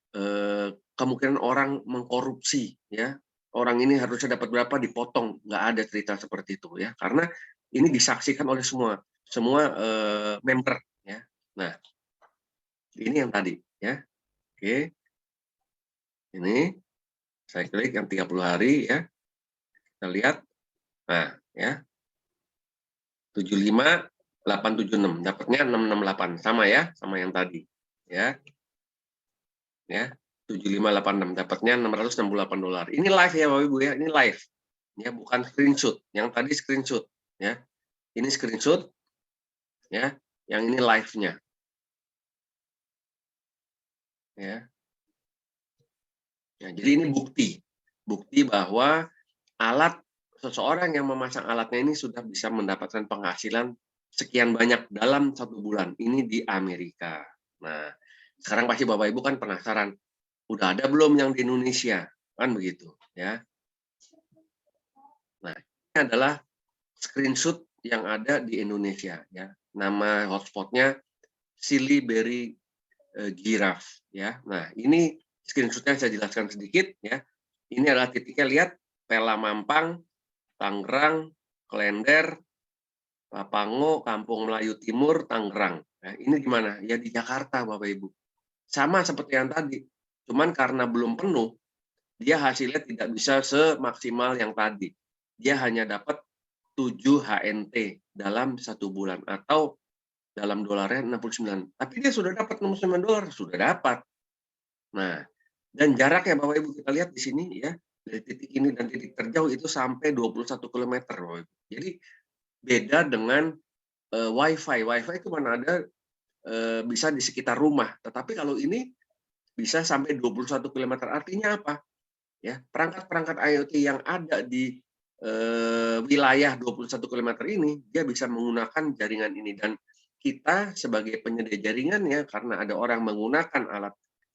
kemungkinan orang mengkorupsi ya. Orang ini harusnya dapat berapa dipotong, nggak ada cerita seperti itu ya. Karena ini disaksikan oleh semua member ya. Nah, ini yang tadi ya. Oke. Ini saya klik yang 30 hari ya. Kita lihat. Nah, ya. 75.876 dapatnya 668 sama ya, sama yang tadi ya. Ya, 7586 dapatnya $668. Ini live ya Bapak Ibu ya, ini live. Ya, bukan screenshot. Yang tadi screenshot ya. Ini screenshot ya, yang ini live-nya. ya. Ya, jadi ini bukti bahwa seseorang yang memasang alatnya ini sudah bisa mendapatkan penghasilan sekian banyak dalam 1 bulan. Ini di Amerika. Nah, sekarang pasti Bapak Ibu kan penasaran, udah ada belum yang di Indonesia? Kan begitu, ya. Nah, ini adalah screenshot yang ada di Indonesia, ya. Nama hotspotnya Silly Berry Giraffe, ya. Nah, ini screenshotnya saya jelaskan sedikit, ya. Ini adalah titiknya, lihat, Pela Mampang, Tangerang, Klender, Papango, Kampung Melayu Timur, Tangerang. Nah, ini di mana? Ya di Jakarta, Bapak Ibu. Sama seperti yang tadi. Cuman karena belum penuh, dia hasilnya tidak bisa semaksimal yang tadi. Dia hanya dapat 7 HNT dalam 1 bulan, atau dalam dolarnya 69. Tapi dia sudah dapat $69, sudah dapat. Nah, dan jaraknya Bapak Ibu kita lihat di sini, ya, dari titik ini dan titik terjauh itu sampai 21 kilometer, Bapak Ibu. Jadi beda dengan WiFi. WiFi itu mana ada bisa di sekitar rumah. Tetapi kalau ini bisa sampai 21 kilometer. Artinya apa? Ya, perangkat-perangkat IoT yang ada di wilayah 21 kilometer ini, dia bisa menggunakan jaringan ini. Dan kita sebagai penyedia jaringannya, karena ada orang menggunakan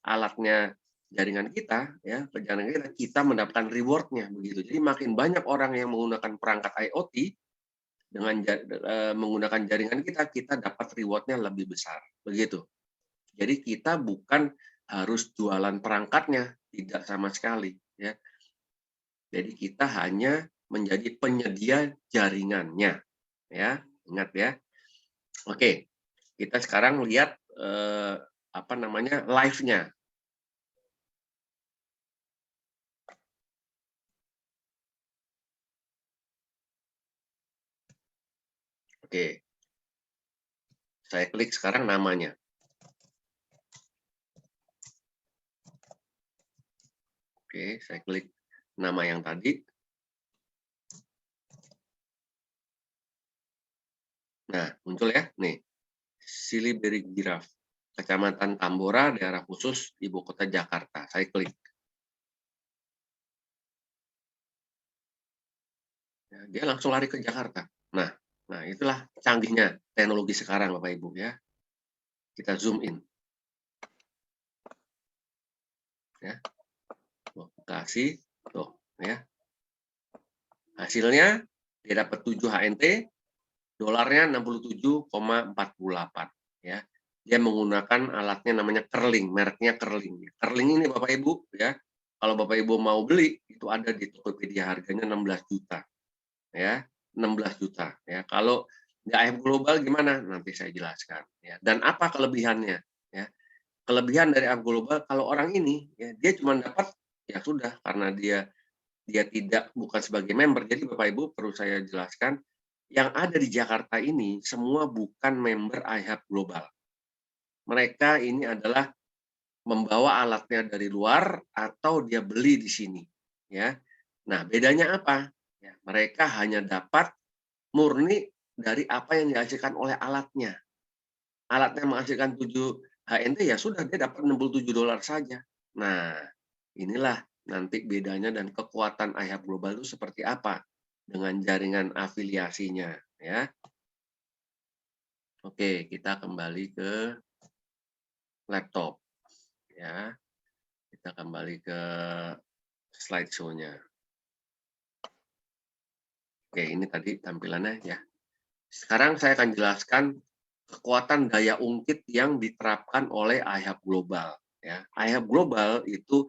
alatnya jaringan kita, ya, jaringan kita mendapatkan reward-nya begitu. Jadi makin banyak orang yang menggunakan perangkat IoT dengan menggunakan jaringan kita dapat reward-nya lebih besar, begitu. Jadi kita bukan harus jualan perangkatnya, tidak sama sekali, ya. Jadi kita hanya menjadi penyedia jaringannya, ya. Ingat, ya. Oke, kita sekarang lihat live-nya. Oke, saya klik sekarang namanya. Oke, saya klik nama yang tadi. Nah, muncul ya, nih, Silly Berry Giraffe, Kecamatan Tambora, daerah khusus Ibu Kota Jakarta. Saya klik. Ya, dia langsung lari ke Jakarta. Nah, itulah canggihnya teknologi sekarang, Bapak Ibu, ya. Kita zoom in. Ya. Tuh, kasih, tuh, ya. Hasilnya dia dapat 7 HNT, dolarnya 67,48, ya. Dia menggunakan alatnya namanya Curling, mereknya Curling. Curling ini Bapak Ibu, ya. Kalau Bapak Ibu mau beli, itu ada di Tokopedia, harganya 16 juta. Ya, 16 juta, ya. Kalau di AF Global gimana? Nanti saya jelaskan, ya. Dan apa kelebihannya, ya. Kelebihan dari AF Global, kalau orang ini, ya, dia cuma dapat, ya sudah, karena dia bukan sebagai member. Jadi Bapak Ibu perlu saya jelaskan, yang ada di Jakarta ini semua bukan member IHAB Global. Mereka ini adalah membawa alatnya dari luar atau dia beli di sini, ya. Nah, bedanya apa? Ya, mereka hanya dapat murni dari apa yang dihasilkan oleh alatnya. Alatnya menghasilkan 7 HNT, ya sudah, dia dapat $67 saja. Nah, inilah nanti bedanya dan kekuatan IHAB Global itu seperti apa dengan jaringan afiliasinya, ya. Oke, kita kembali ke laptop, ya. Kita kembali ke slideshow-nya. Oke, ini tadi tampilannya, ya. Sekarang saya akan jelaskan kekuatan daya ungkit yang diterapkan oleh IHAB Global, ya. IHAB Global itu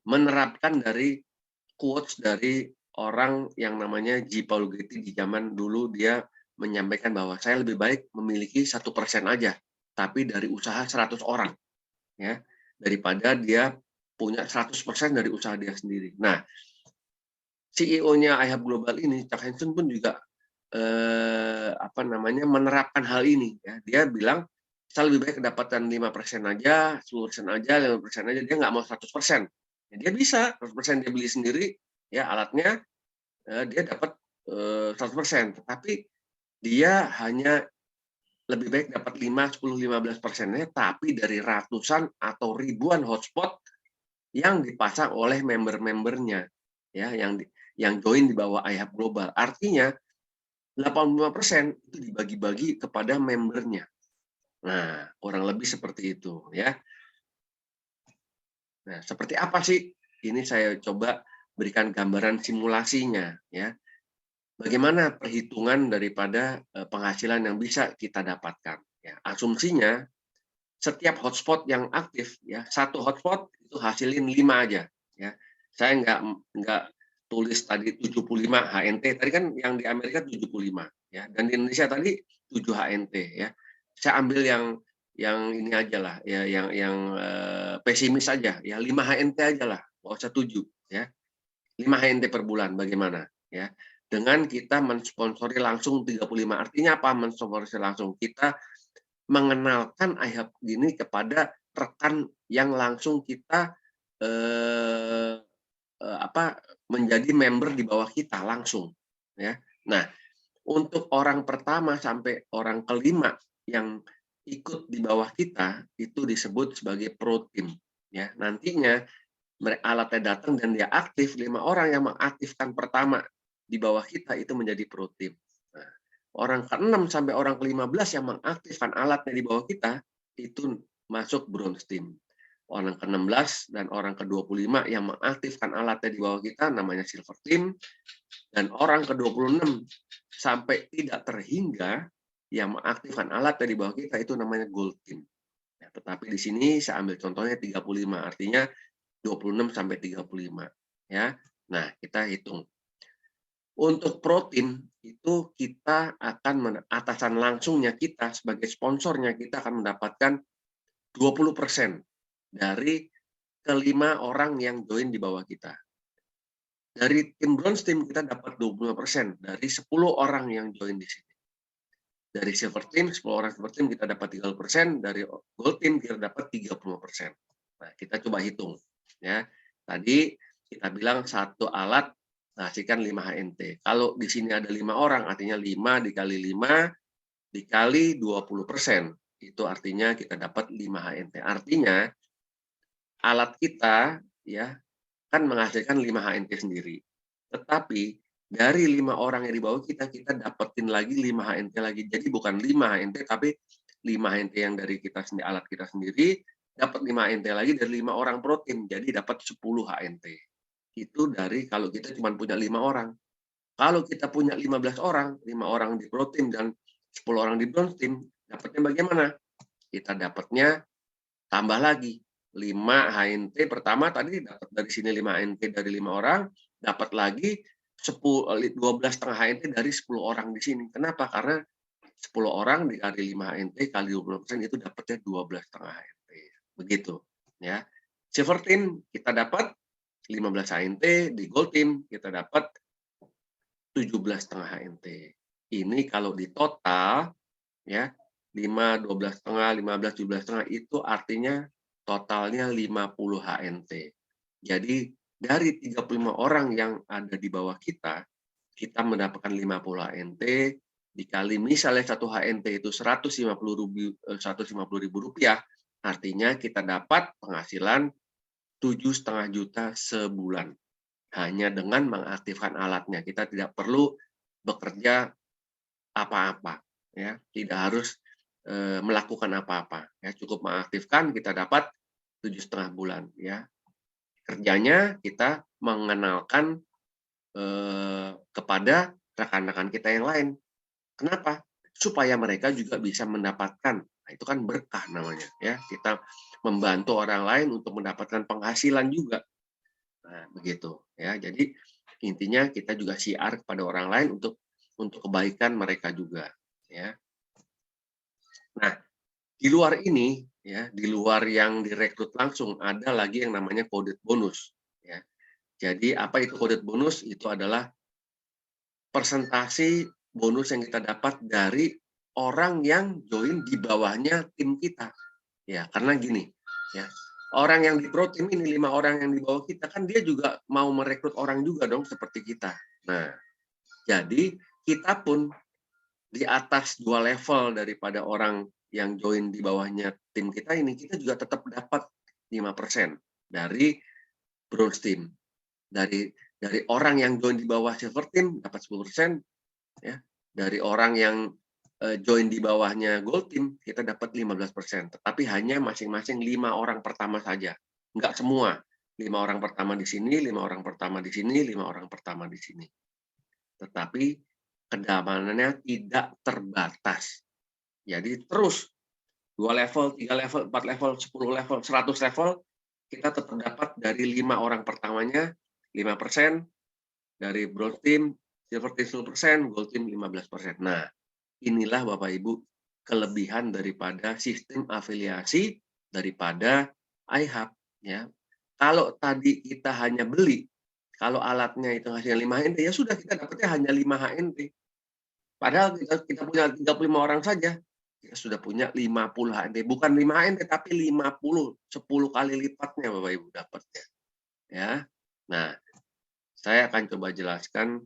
menerapkan dari quotes dari orang yang namanya G. Paul Getty. Di zaman dulu dia menyampaikan bahwa saya lebih baik memiliki 1% aja, tapi dari usaha 100 orang, ya, daripada dia punya 100% dari usaha dia sendiri. Nah, CEO-nya IHAB Global ini, Chuck Hansen, pun juga menerapkan hal ini, ya. Dia bilang, saya lebih baik kedapatan 5% aja, 10% aja, 5% aja, dia nggak mau 100%. Ya, dia bisa 100% dia beli sendiri, ya, alatnya, dia dapat 100%, tetapi dia hanya lebih baik dapat 5, 10, 15%-nya, tapi dari ratusan atau ribuan hotspot yang dipasang oleh member-membernya, ya, yang join di bawah iHub Global. Artinya 85% itu dibagi-bagi kepada membernya. Nah, kurang lebih seperti itu, ya. Nah, seperti apa sih? Ini saya coba berikan gambaran simulasinya, ya. Bagaimana perhitungan daripada penghasilan yang bisa kita dapatkan? Ya, asumsinya setiap hotspot yang aktif, ya, satu hotspot itu hasilin 5 aja, ya. Saya nggak tulis tadi 75 HNT, tadi kan yang di Amerika 75, ya, dan di Indonesia tadi 7 HNT, ya. Saya ambil yang ini aja lah, ya, pesimis aja, ya, 5 HNT aja lah, nggak usah 7, ya. 5 HNT per bulan, bagaimana, ya? Dengan kita mensponsori langsung 35. Artinya apa mensponsori langsung? Kita mengenalkan iHub ini kepada rekan yang langsung kita menjadi member di bawah kita langsung, ya. Nah, untuk orang pertama sampai orang kelima yang ikut di bawah kita itu disebut sebagai pro team, ya. Nantinya alatnya datang dan dia aktif, 5 orang yang mengaktifkan pertama di bawah kita itu menjadi pro team. Nah, orang ke-6 sampai orang ke-15 yang mengaktifkan alatnya di bawah kita itu masuk bronze team. Orang ke-16 dan orang ke-25 yang mengaktifkan alatnya di bawah kita namanya silver team, dan orang ke-26 sampai tidak terhingga yang mengaktifkan alatnya di bawah kita itu namanya gold team. Ya, tetapi di sini saya ambil contohnya 35, artinya 26 sampai 35, ya. Nah, kita hitung. Untuk protein itu kita akan atasan langsungnya kita sebagai sponsornya kita akan mendapatkan 20% dari kelima orang yang join di bawah kita. Dari tim bronze team kita dapat 25% dari 10 orang yang join di sini. Dari silver team, 10 orang silver team kita dapat 30%, dari gold team kita dapat 30%. Nah, kita coba hitung, ya. Tadi kita bilang satu alat menghasilkan 5 HNT. Kalau di sini ada 5 orang, artinya 5 dikali 5 dikali 20%. Itu artinya kita dapat 5 HNT. Artinya alat kita, ya, kan menghasilkan 5 HNT sendiri. Tetapi dari 5 orang yang di bawah kita dapetin lagi 5 HNT lagi. Jadi bukan 5 HNT, tapi 5 HNT yang dari kita sendiri, alat kita sendiri, dapat 5 HNT lagi dari 5 orang pro team. Jadi dapat 10 HNT. Itu dari kalau kita cuma punya 5 orang. Kalau kita punya 15 orang, 5 orang di pro team dan 10 orang di bronze team, dapatnya bagaimana? Kita dapatnya tambah lagi 5 HNT pertama tadi dapat dari sini 5 HNT dari 5 orang, dapat lagi 12,5 HNT dari 10 orang di sini. Kenapa? Karena 10 orang dikali 5 HNT kali 20% itu dapatnya 12,5 HNT. Begitu, ya. Silver team kita dapat 15 HNT, di gold team kita dapat 17,5 HNT. Ini kalau di total, ya, 5, 12,5, 15, 17,5 itu artinya totalnya 50 HNT. Jadi dari 35 orang yang ada di bawah kita mendapatkan 50 HNT, dikali misalnya 1 HNT itu 150.000 rupiah, artinya kita dapat penghasilan 7,5 juta sebulan. Hanya dengan mengaktifkan alatnya. Kita tidak perlu bekerja apa-apa, ya. Tidak harus melakukan apa-apa, ya. Cukup mengaktifkan kita dapat 7,5 bulan, ya. Kerjanya kita mengenalkan kepada rekan-rekan kita yang lain. Kenapa? Supaya mereka juga bisa mendapatkan. Nah, itu kan berkah namanya, ya. Kita membantu orang lain untuk mendapatkan penghasilan juga. Nah, begitu, ya. Jadi intinya kita juga syiar kepada orang lain untuk kebaikan mereka juga, ya. Nah, di luar ini, ya, di luar yang direkrut langsung ada lagi yang namanya coded bonus, ya. Jadi apa itu coded bonus? Itu adalah persentase bonus yang kita dapat dari orang yang join di bawahnya tim kita. Ya, karena gini, ya. Orang yang di pro team ini 5 orang yang di bawah kita kan dia juga mau merekrut orang juga dong seperti kita. Nah, jadi kita pun di atas 2 level daripada orang yang join di bawahnya tim kita ini, kita juga tetap dapat 5% dari bronze team. Dari orang yang join di bawah silver team dapat 10%, ya. Dari orang yang join di bawahnya gold team kita dapat 15%. Tetapi hanya masing-masing 5 orang pertama saja. Enggak semua. 5 orang pertama di sini, 5 orang pertama di sini, 5 orang pertama di sini. Tetapi kedamanannya tidak terbatas. Jadi terus 2 level, 3 level, 4 level, 10 level, 100 level, kita tetap dapat dari 5 orang pertamanya 5%, dari bronze team, silver team 10%, gold team 15%. Nah, inilah Bapak Ibu kelebihan daripada sistem afiliasi daripada iHub, ya. Kalau tadi kita hanya beli, kalau alatnya itu hasilnya 5 HND, ya sudah kita dapatnya hanya 5 HND. Padahal kita punya 35 orang saja, kita sudah punya 50 HND. Bukan 5 HND, tapi 50, 10 kali lipatnya Bapak Ibu dapatnya. Ya. Nah, saya akan coba jelaskan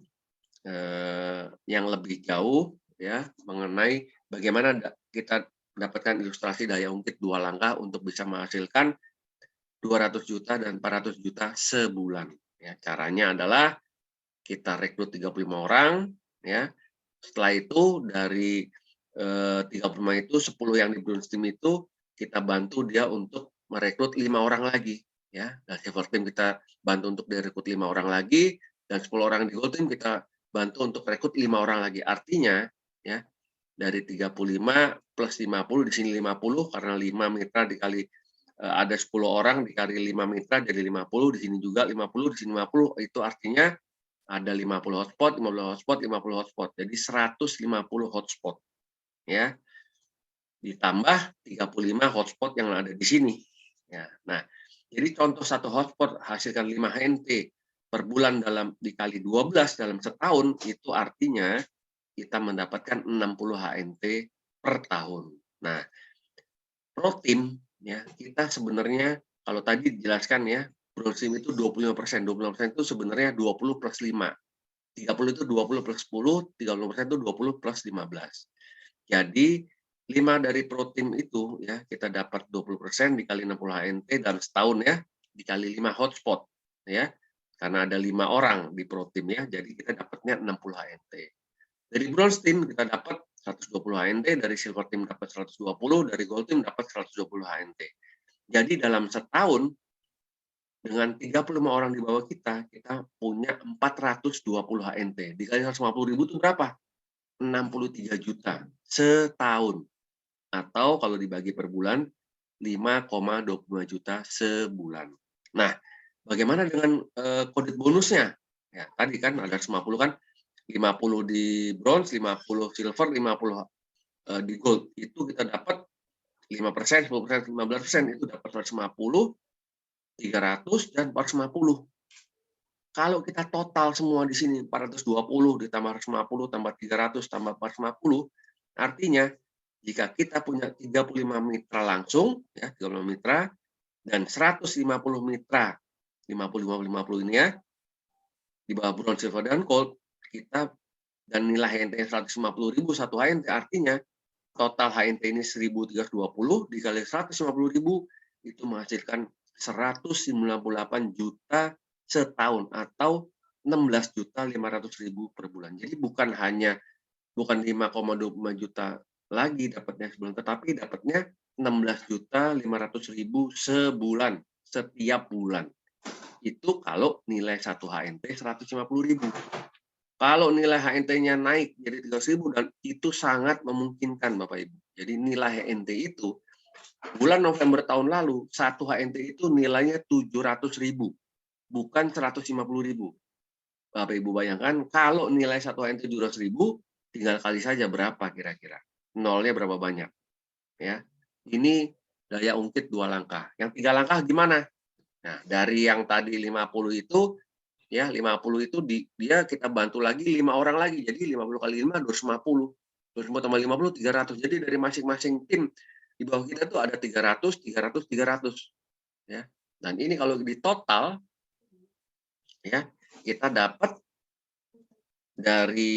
yang lebih jauh ya mengenai bagaimana kita mendapatkan ilustrasi daya ungkit 2 langkah untuk bisa menghasilkan 200 juta dan 400 juta sebulan. Ya, caranya adalah kita rekrut 35 orang, ya. Setelah itu dari 35 itu 10 yang di bronze team itu kita bantu dia untuk merekrut 5 orang lagi, ya. Dan silver team kita bantu untuk direkrut 5 orang lagi, dan 10 orang di gold team kita bantu untuk rekrut 5 orang lagi. Artinya, ya, dari 35 plus 50 di sini 50 karena 5 mitra dikali ada 10 orang dikali 5 mitra jadi 50, di sini juga 50, di sini 50, itu artinya ada 50 hotspot, 50 hotspot, 50 hotspot. Jadi 150 hotspot. Ya. Ditambah 35 hotspot yang ada di sini. Ya. Nah, jadi contoh satu hotspot hasilkan 5 HNT per bulan dikali 12 dalam setahun, itu artinya kita mendapatkan 60 HNT per tahun. Nah, pro team ya, kita sebenarnya kalau tadi dijelaskan ya, bronze team itu 25%. 25% itu sebenarnya 20 plus 5. 30 itu 20 plus 10, 30% itu 20 plus 15. Jadi 5 dari pro team itu ya, kita dapat 20% dikali 60 HNT dalam setahun ya, dikali 5 hotspot ya. Karena ada 5 orang di pro team ya, jadi kita dapatnya 60 HNT. Dari bronze team kita dapat 120 HNT, dari silver team dapat 120, dari gold team dapat 120 HNT. Jadi dalam setahun dengan 35 orang di bawah kita punya 420 HNT. Dikali 150.000 itu berapa? 63 juta setahun. Atau kalau dibagi per bulan 5,25 juta sebulan. Nah, bagaimana dengan kode bonusnya? Ya, tadi kan ada 50 kan, 50 di bronze, 50 silver, 50 di gold. Itu kita dapat 5%, 10%, 15%, itu dapat 150, 300, dan 450. Kalau kita total semua di sini 420 ditambah 150 tambah 300 tambah 450, artinya jika kita punya 35 mitra langsung ya, 35 mitra dan 150 mitra 50 ini ya di bawah bronze, silver, dan gold, kita dan nilai HNT 150.000 satu HNT, artinya total HNT ini 1.320 dikali 150.000 itu menghasilkan 198 juta setahun atau 16.500.000 per bulan. Jadi bukan 5,25 juta lagi dapatnya sebulan, tetapi dapatnya 16.500.000 sebulan setiap bulan. Itu kalau nilai 1 HNT 150.000. Kalau nilai HNT-nya naik jadi 300.000 dan itu sangat memungkinkan Bapak Ibu. Jadi nilai HNT itu bulan November tahun lalu 1 HNT itu nilainya 700.000. Bukan 150.000. Bapak Ibu bayangkan kalau nilai 1 HNT 700.000, tinggal kali saja berapa kira-kira. Nolnya berapa banyak. Ya. Ini daya ungkit 2 langkah. Yang 3 langkah gimana? Nah, dari yang tadi 50 itu ya 50 itu dia kita bantu lagi 5 orang lagi. Jadi 50 kali 5 250. 250 tambah 50 300. Jadi dari masing-masing tim di bawah kita tuh ada 300, 300, 300. Ya. Dan ini kalau di total ya kita dapat dari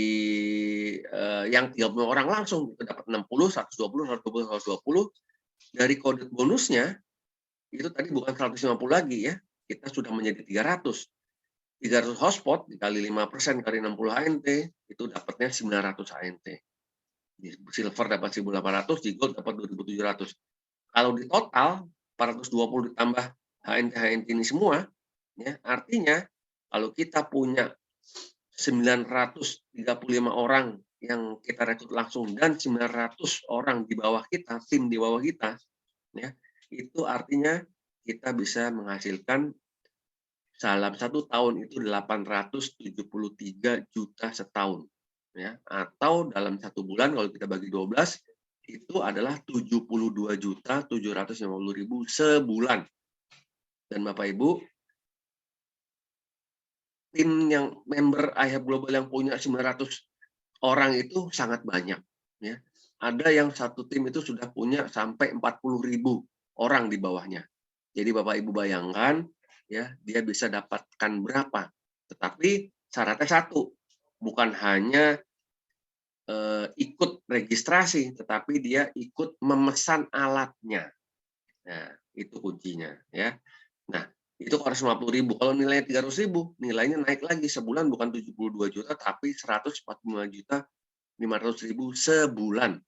yang 30 orang langsung itu dapat 60, 120, 120, 120. Dari kode bonusnya itu tadi bukan 150 lagi ya, kita sudah menjadi 300. 300 hotspot dikali 5% kali 60 HNT itu dapatnya 900 HNT. Di silver dapat 1.800, di gold dapat 2.700. Kalau di total 420 ditambah HNT ini semua, ya artinya kalau kita punya 935 orang yang kita rekrut langsung dan 900 orang di bawah kita, tim di bawah kita, ya itu artinya kita bisa menghasilkan dalam 1 tahun itu 873 juta setahun, ya atau dalam 1 bulan kalau kita bagi 12 itu adalah 72.750.000 sebulan. Dan Bapak Ibu, tim yang member iHub Global yang punya 900 orang itu sangat banyak, ya. Ada yang satu tim itu sudah punya sampai 40.000 orang di bawahnya. Jadi Bapak Ibu bayangkan, ya dia bisa dapatkan berapa. Tetapi syaratnya satu, bukan hanya ikut registrasi, tetapi dia ikut memesan alatnya. Nah, itu kuncinya, ya. Nah, itu 150.000. Kalau nilainya 300.000, nilainya naik lagi sebulan bukan 72 juta, tapi 145.500.000 sebulan,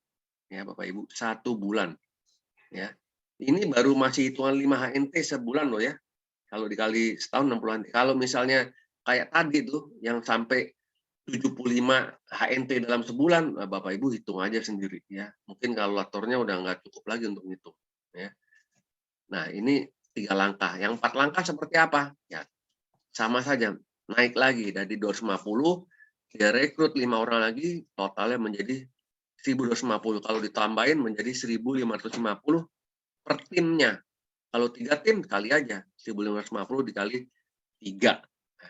ya Bapak Ibu, 1 bulan, ya. Ini baru masih hitungan 5 HNT sebulan loh ya. Kalau dikali setahun 60 HNT. Kalau misalnya kayak tadi tuh yang sampai 75 HNT dalam sebulan, nah Bapak Ibu hitung aja sendiri ya. Mungkin kalkulatornya udah nggak cukup lagi untuk itu, ya. Nah, ini 3 langkah. Yang 4 langkah seperti apa? Ya, sama saja. Naik lagi dari 250, dia rekrut 5 orang lagi, totalnya menjadi 1.250. Kalau ditambahin menjadi 1.550 per timnya. Kalau 3 tim, kali aja. 1.550 dikali 3.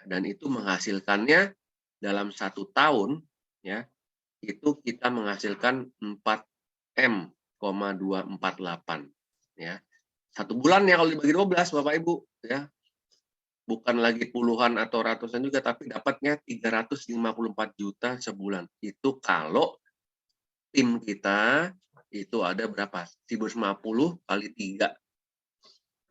Dan itu menghasilkannya dalam 1 tahun, ya, itu kita menghasilkan 4M,248. Ya. 1 bulan ya kalau dibagi 12 Bapak Ibu, ya. Bukan lagi puluhan atau ratusan juga, tapi dapatnya 354 juta sebulan. Itu kalau tim kita itu ada berapa? 1.050 kali 3.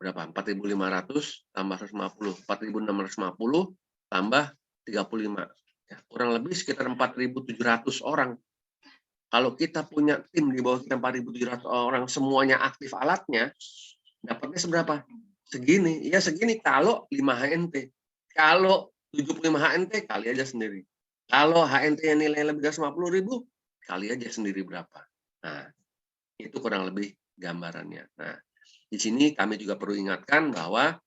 Berapa? 4.500 tambah 150. 4.650 tambah 35. Ya, kurang lebih sekitar 4.700 orang. Kalau kita punya tim di bawah kita 4.700 orang semuanya aktif alatnya, dapatnya seberapa? Segini. Ya segini kalau 5 HNT. Kalau 75 HNT, kali aja sendiri. Kalau HNT yang nilai lebih dari 50.000, kali aja sendiri berapa. Nah, itu kurang lebih gambarannya. Nah, di sini kami juga perlu ingatkan bahwa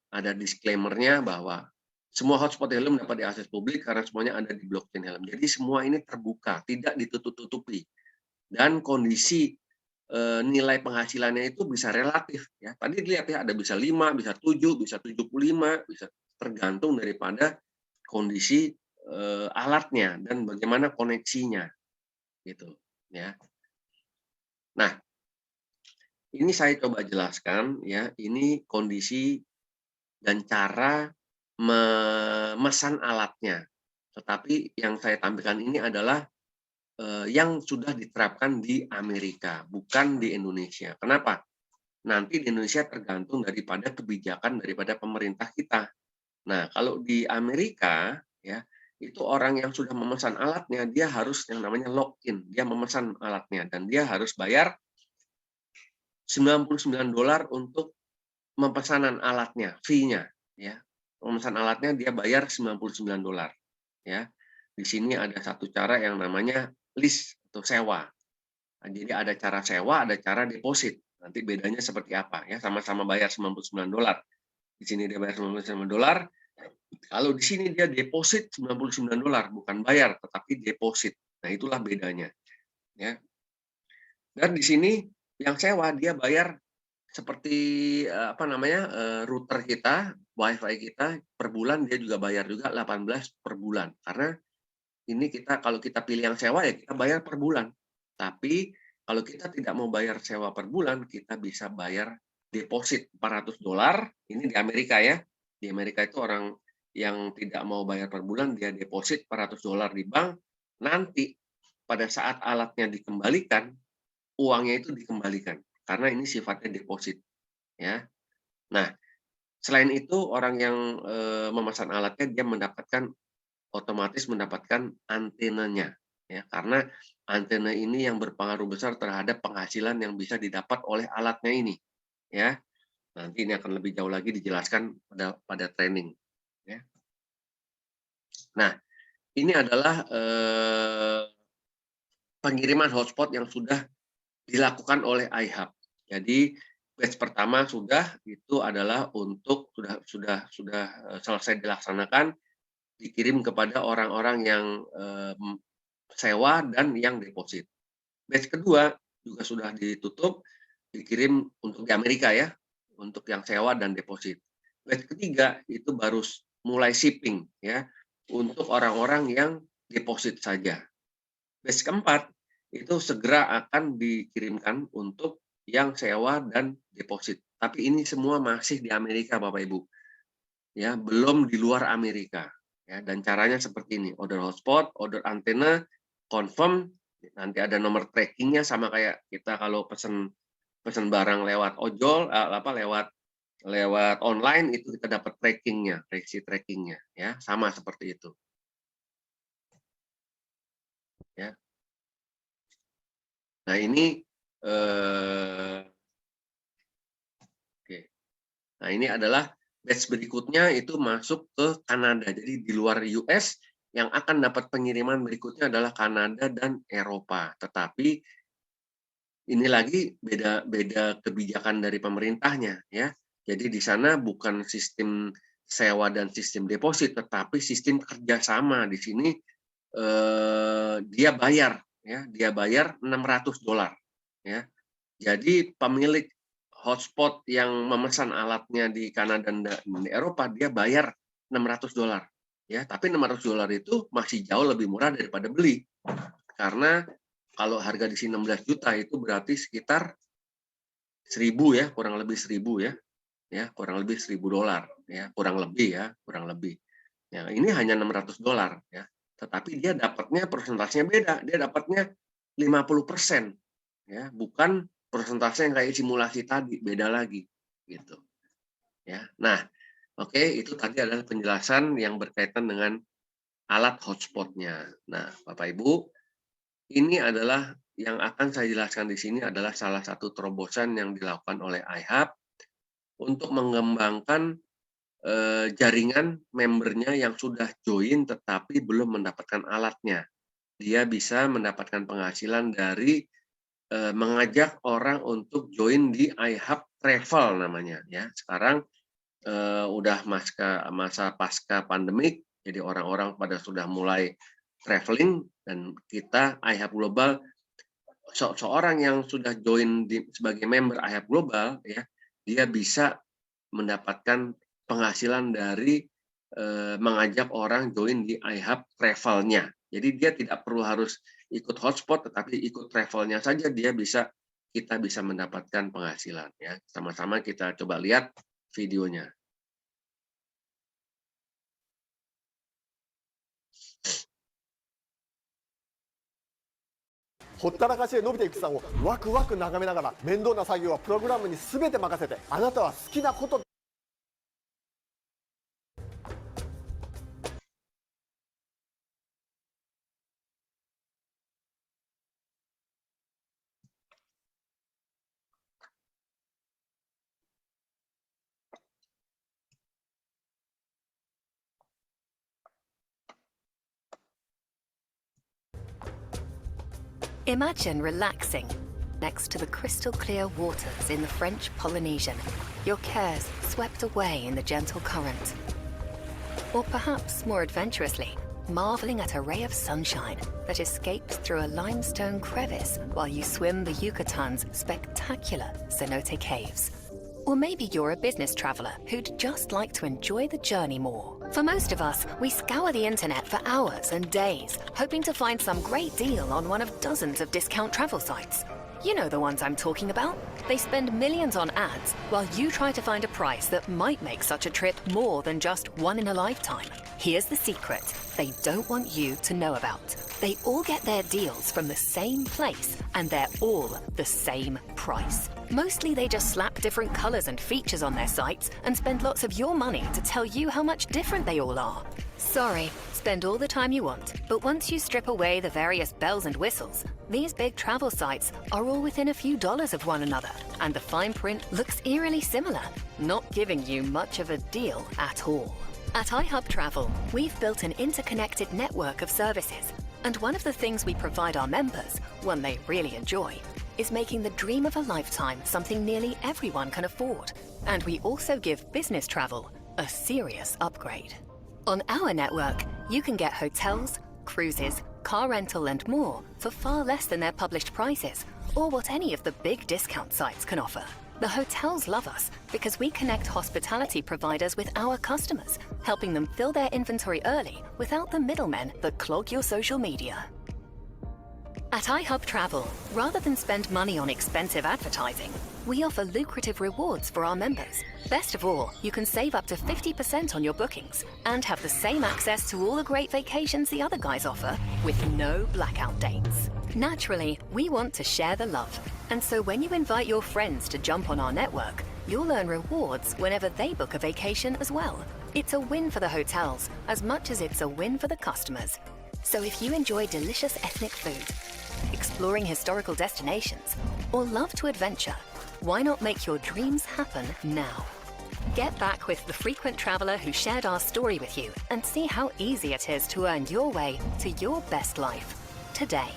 ada disclaimer-nya bahwa semua hotspot Helium dapat diakses publik karena semuanya ada di blockchain Helium. Jadi semua ini terbuka, tidak ditutup-tutupi. Dan kondisi nilai penghasilannya itu bisa relatif. Ya. Tadi dilihat ya, ada bisa 5, bisa 7, bisa 75, bisa tergantung daripada kondisi alatnya dan bagaimana koneksinya. Gitu. Ya. Nah, ini saya coba jelaskan ya, ini kondisi dan cara memesan alatnya. Tetapi yang saya tampilkan ini adalah yang sudah diterapkan di Amerika, bukan di Indonesia. Kenapa? Nanti di Indonesia tergantung daripada kebijakan daripada pemerintah kita. Nah, kalau di Amerika ya, itu orang yang sudah memesan alatnya, dia harus yang namanya login. Dia memesan alatnya dan dia harus bayar $99 untuk pemesanan alatnya, fee-nya ya. Pemesan alatnya dia bayar $99 ya. Di sini ada satu cara yang namanya lease atau sewa. Nah, jadi ada cara sewa, ada cara deposit. Nanti bedanya seperti apa ya, sama-sama bayar $99. Di sini dia bayar $99. Kalau di sini dia deposit $99, bukan bayar tetapi deposit. Nah, itulah bedanya ya. Dan di sini yang sewa dia bayar seperti router kita, wifi kita per bulan dia juga bayar juga 18 per bulan. Karena ini kalau kita pilih yang sewa ya kita bayar per bulan. Tapi kalau kita tidak mau bayar sewa per bulan, kita bisa bayar deposit $400. Ini di Amerika ya. Di Amerika itu orang yang tidak mau bayar per bulan, dia deposit $400 di bank, nanti pada saat alatnya dikembalikan, uangnya itu dikembalikan karena ini sifatnya deposit, ya. Nah, selain itu orang yang memesan alatnya dia otomatis mendapatkan antenanya, ya, karena antena ini yang berpengaruh besar terhadap penghasilan yang bisa didapat oleh alatnya ini, ya. Nanti ini akan lebih jauh lagi dijelaskan pada training, ya. Nah, ini adalah pengiriman hotspot yang sudah dilakukan oleh iHub. Jadi batch pertama itu adalah untuk sudah selesai dilaksanakan, dikirim kepada orang-orang yang sewa dan yang deposit. Batch kedua juga sudah ditutup, dikirim untuk di Amerika, ya, untuk yang sewa dan deposit. Batch ketiga itu baru mulai shipping, ya, untuk orang-orang yang deposit saja. Batch keempat itu segera akan dikirimkan untuk yang sewa dan deposit. Tapi ini semua masih di Amerika, Bapak Ibu. Ya, belum di luar Amerika. Ya, dan caranya seperti ini: order hotspot, order antena, confirm, nanti ada nomor trackingnya sama kayak kita kalau pesen barang lewat ojol, lewat online itu kita dapat trackingnya, trackingnya, ya, sama seperti itu. Ya. Nah, ini oke. Nah, ini adalah batch berikutnya itu masuk ke Kanada. Jadi di luar US yang akan dapat pengiriman berikutnya adalah Kanada dan Eropa. Tetapi ini lagi beda kebijakan dari pemerintahnya, ya. Jadi di sana bukan sistem sewa dan sistem deposit, tetapi sistem kerjasama. Di sini dia bayar, ya, dia bayar $600, ya. Jadi pemilik hotspot yang memesan alatnya di Kanada dan di Eropa dia bayar $600, ya. Tapi $600 itu masih jauh lebih murah daripada beli, karena kalau harga di sini 16 juta itu berarti sekitar 1.000, ya, kurang lebih 1.000, ya, kurang lebih $1.000, ya, kurang lebih. Ya, ini hanya $600, ya. Tetapi dia dapatnya persentasenya beda, dia dapatnya 50%, ya, bukan persentase yang kayak simulasi tadi, beda lagi, gitu, ya. Nah, oke, itu tadi adalah penjelasan yang berkaitan dengan alat hotspotnya. Nah, Bapak Ibu, ini adalah yang akan saya jelaskan di sini adalah salah satu terobosan yang dilakukan oleh iHub untuk mengembangkan jaringan membernya yang sudah join tetapi belum mendapatkan alatnya. Dia bisa mendapatkan penghasilan dari mengajak orang untuk join di iHub Travel namanya, ya. Sekarang udah masa pasca pandemik, jadi orang-orang pada sudah mulai traveling, dan kita iHub Global, seorang yang sudah join sebagai member iHub Global, ya, dia bisa mendapatkan penghasilan dari mengajak orang join di iHub Travel-nya. Jadi dia tidak perlu harus ikut hotspot, tetapi ikut travelnya saja kita bisa mendapatkan penghasilan, ya. Sama-sama kita coba lihat videonya.ほったらかしで伸びていく資産をワクワク眺めながら、面倒な作業はプログラムに全て任せて、あなたは好きなこと。Imagine relaxing next to the crystal clear waters in the French Polynesian, your cares swept away in the gentle current. Or perhaps more adventurously, marveling at a ray of sunshine that escapes through a limestone crevice while you swim the Yucatan's spectacular cenote caves. Or maybe you're a business traveler who'd just like to enjoy the journey more. For most of us, we scour the internet for hours and days, hoping to find some great deal on one of dozens of discount travel sites. You know the ones I'm talking about. They spend millions on ads while you try to find a price that might make such a trip more than just one in a lifetime. Here's the secret they don't want you to know about. They all get their deals from the same place and they're all the same price. Mostly they just slap different colors and features on their sites and spend lots of your money to tell you how much different they all are. Sorry, spend all the time you want, but once you strip away the various bells and whistles, these big travel sites are all within a few dollars of one another, and the fine print looks eerily similar, not giving you much of a deal at all. At iHub Travel, we've built an interconnected network of services, and one of the things we provide our members, one they really enjoy, is making the dream of a lifetime something nearly everyone can afford. And we also give business travel a serious upgrade. On our network, you can get hotels, cruises, car rental and more for far less than their published prices, or what any of the big discount sites can offer. The hotels love us because we connect hospitality providers with our customers, helping them fill their inventory early without the middlemen that clog your social media. At iHub Travel, rather than spend money on expensive advertising, we offer lucrative rewards for our members. Best of all, you can save up to 50% on your bookings and have the same access to all the great vacations the other guys offer with no blackout dates. Naturally, we want to share the love, and so when you invite your friends to jump on our network, you'll earn rewards whenever they book a vacation as well. It's a win for the hotels as much as it's a win for the customers. So if you enjoy delicious ethnic food, exploring historical destinations, or love to adventure, why not make your dreams happen now? Get back with the frequent traveler who shared our story with you and see how easy it is to earn your way to your best life today.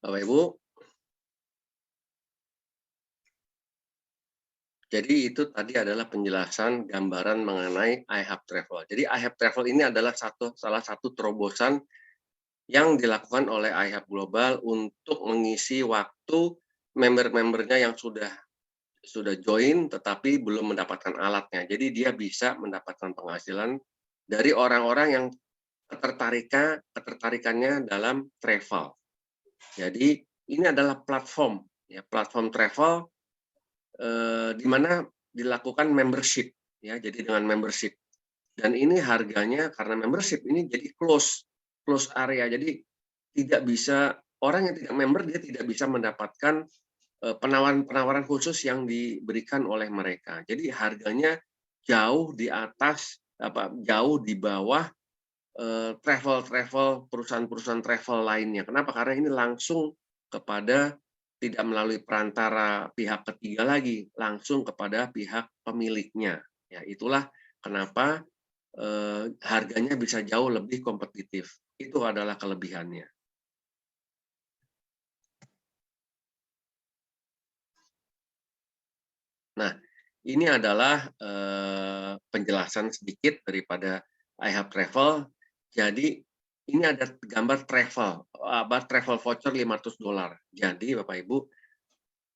Bapak Ibu, jadi itu tadi adalah penjelasan gambaran mengenai iHub Travel. Jadi iHub Travel ini adalah salah satu terobosan yang dilakukan oleh iHub Global untuk mengisi waktu member-membernya yang sudah join tetapi belum mendapatkan alatnya. Jadi dia bisa mendapatkan penghasilan dari orang-orang yang ketertarikannya dalam travel. Jadi ini adalah platform travel di mana dilakukan membership ya. Jadi dengan membership, dan ini harganya karena membership ini jadi close area. Jadi tidak bisa, orang yang tidak member dia tidak bisa mendapatkan penawaran khusus yang diberikan oleh mereka. Jadi harganya jauh di atas jauh di bawah perusahaan-perusahaan travel lainnya. Kenapa? Karena ini langsung kepada, tidak melalui perantara pihak ketiga lagi, langsung kepada pihak pemiliknya. Ya, itulah kenapa harganya bisa jauh lebih kompetitif. Itu adalah kelebihannya. Nah, ini adalah penjelasan sedikit daripada iHub Travel. Jadi ini ada gambar travel voucher $500. Jadi Bapak Ibu,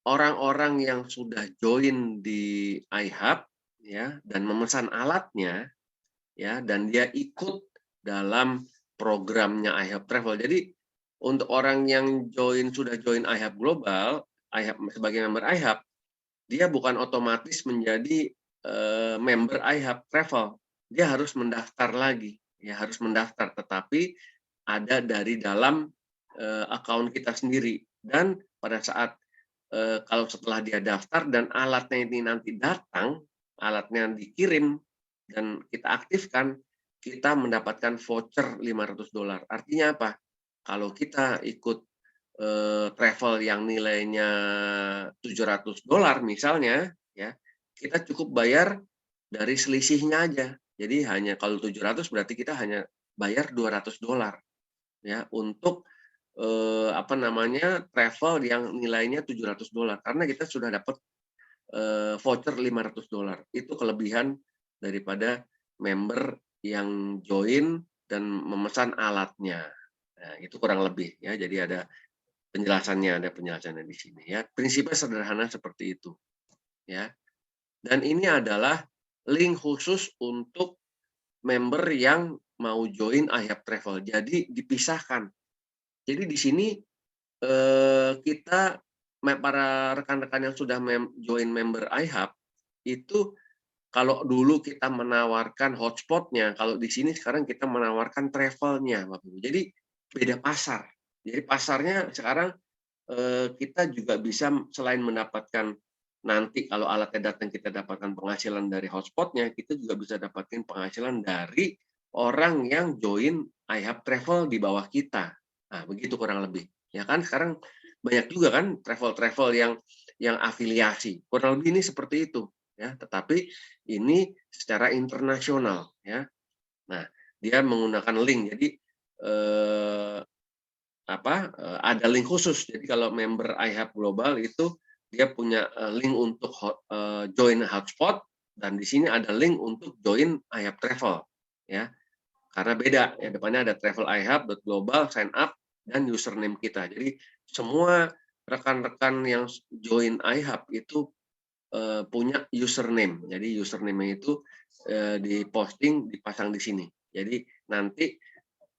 orang-orang yang sudah join di iHub ya dan memesan alatnya ya, dan dia ikut dalam programnya iHub Travel. Jadi untuk orang yang sudah join iHub Global, sebagai member iHub, dia bukan otomatis menjadi member iHub Travel. Dia harus mendaftar lagi. Ya, harus mendaftar, tetapi ada dari dalam akun kita sendiri. Dan pada saat kalau setelah dia daftar dan alatnya ini nanti datang, alatnya dikirim dan kita aktifkan, kita mendapatkan voucher $500. Artinya apa? Kalau kita ikut travel yang nilainya $700 misalnya, ya, kita cukup bayar dari selisihnya aja. Jadi hanya kalau 700 berarti kita hanya bayar $200 ya untuk travel yang nilainya $700 karena kita sudah dapat voucher $500. Itu kelebihan daripada member yang join dan memesan alatnya. Nah, itu kurang lebih ya. Jadi ada penjelasannya di sini ya. Prinsipnya sederhana seperti itu. Ya. Dan ini adalah link khusus untuk member yang mau join iHub Travel. Jadi dipisahkan. Jadi di sini kita para rekan-rekan yang sudah join member iHub itu kalau dulu kita menawarkan hotspotnya, kalau di sini sekarang kita menawarkan travelnya, Bapak Ibu. Jadi beda pasar. Jadi pasarnya sekarang kita juga bisa selain mendapatkan nanti kalau alatnya datang kita dapatkan penghasilan dari hotspotnya, kita juga bisa dapatkan penghasilan dari orang yang join iHub Travel di bawah kita. Nah, begitu kurang lebih. Ya kan sekarang banyak juga kan travel-travel yang afiliasi. Kurang lebih ini seperti itu ya, tetapi ini secara internasional ya. Nah, dia menggunakan link. Jadi ada link khusus. Jadi kalau member iHub Global itu dia punya link untuk join hotspot dan di sini ada link untuk join iHub Travel ya. Karena beda ya, depannya ada travel iHub.global sign up dan username kita. Jadi semua rekan-rekan yang join iHub itu punya username. Jadi username itu diposting, dipasang di sini. Jadi nanti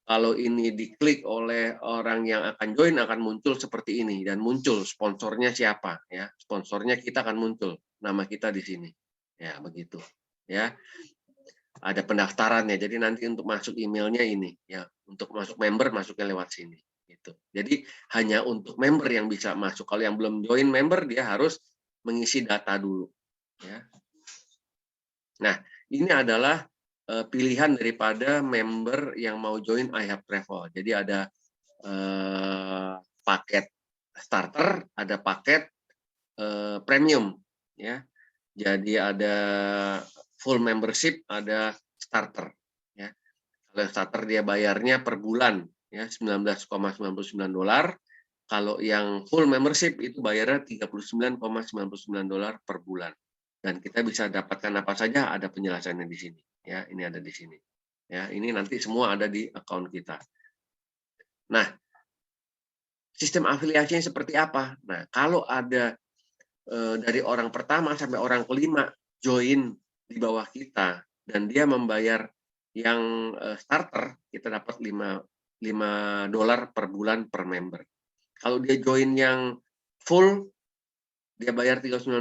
kalau ini diklik oleh orang yang akan join akan muncul seperti ini dan muncul sponsornya siapa ya. Sponsornya kita akan muncul nama kita di sini. Ya, begitu. Ya. Ada pendaftarannya. Jadi nanti untuk masuk emailnya ini ya. Untuk masuk member masuknya lewat sini gitu. Jadi hanya untuk member yang bisa masuk. Kalau yang belum join member dia harus mengisi data dulu ya. Nah, ini adalah pilihan daripada member yang mau join iHub Travel. Jadi ada paket starter, ada paket premium ya. Jadi ada full membership, ada starter ya. Kalau starter dia bayarnya per bulan ya $19,99. Kalau yang full membership itu bayarnya $39,99 per bulan. Dan kita bisa dapatkan apa saja, ada penjelasannya di sini. Ya, ini ada di sini. Ya, ini nanti semua ada di akun kita. Nah, sistem afiliasinya seperti apa? Nah, kalau ada dari orang pertama sampai orang kelima join di bawah kita dan dia membayar yang starter, kita dapat $5 per bulan per member. Kalau dia join yang full, dia bayar $39,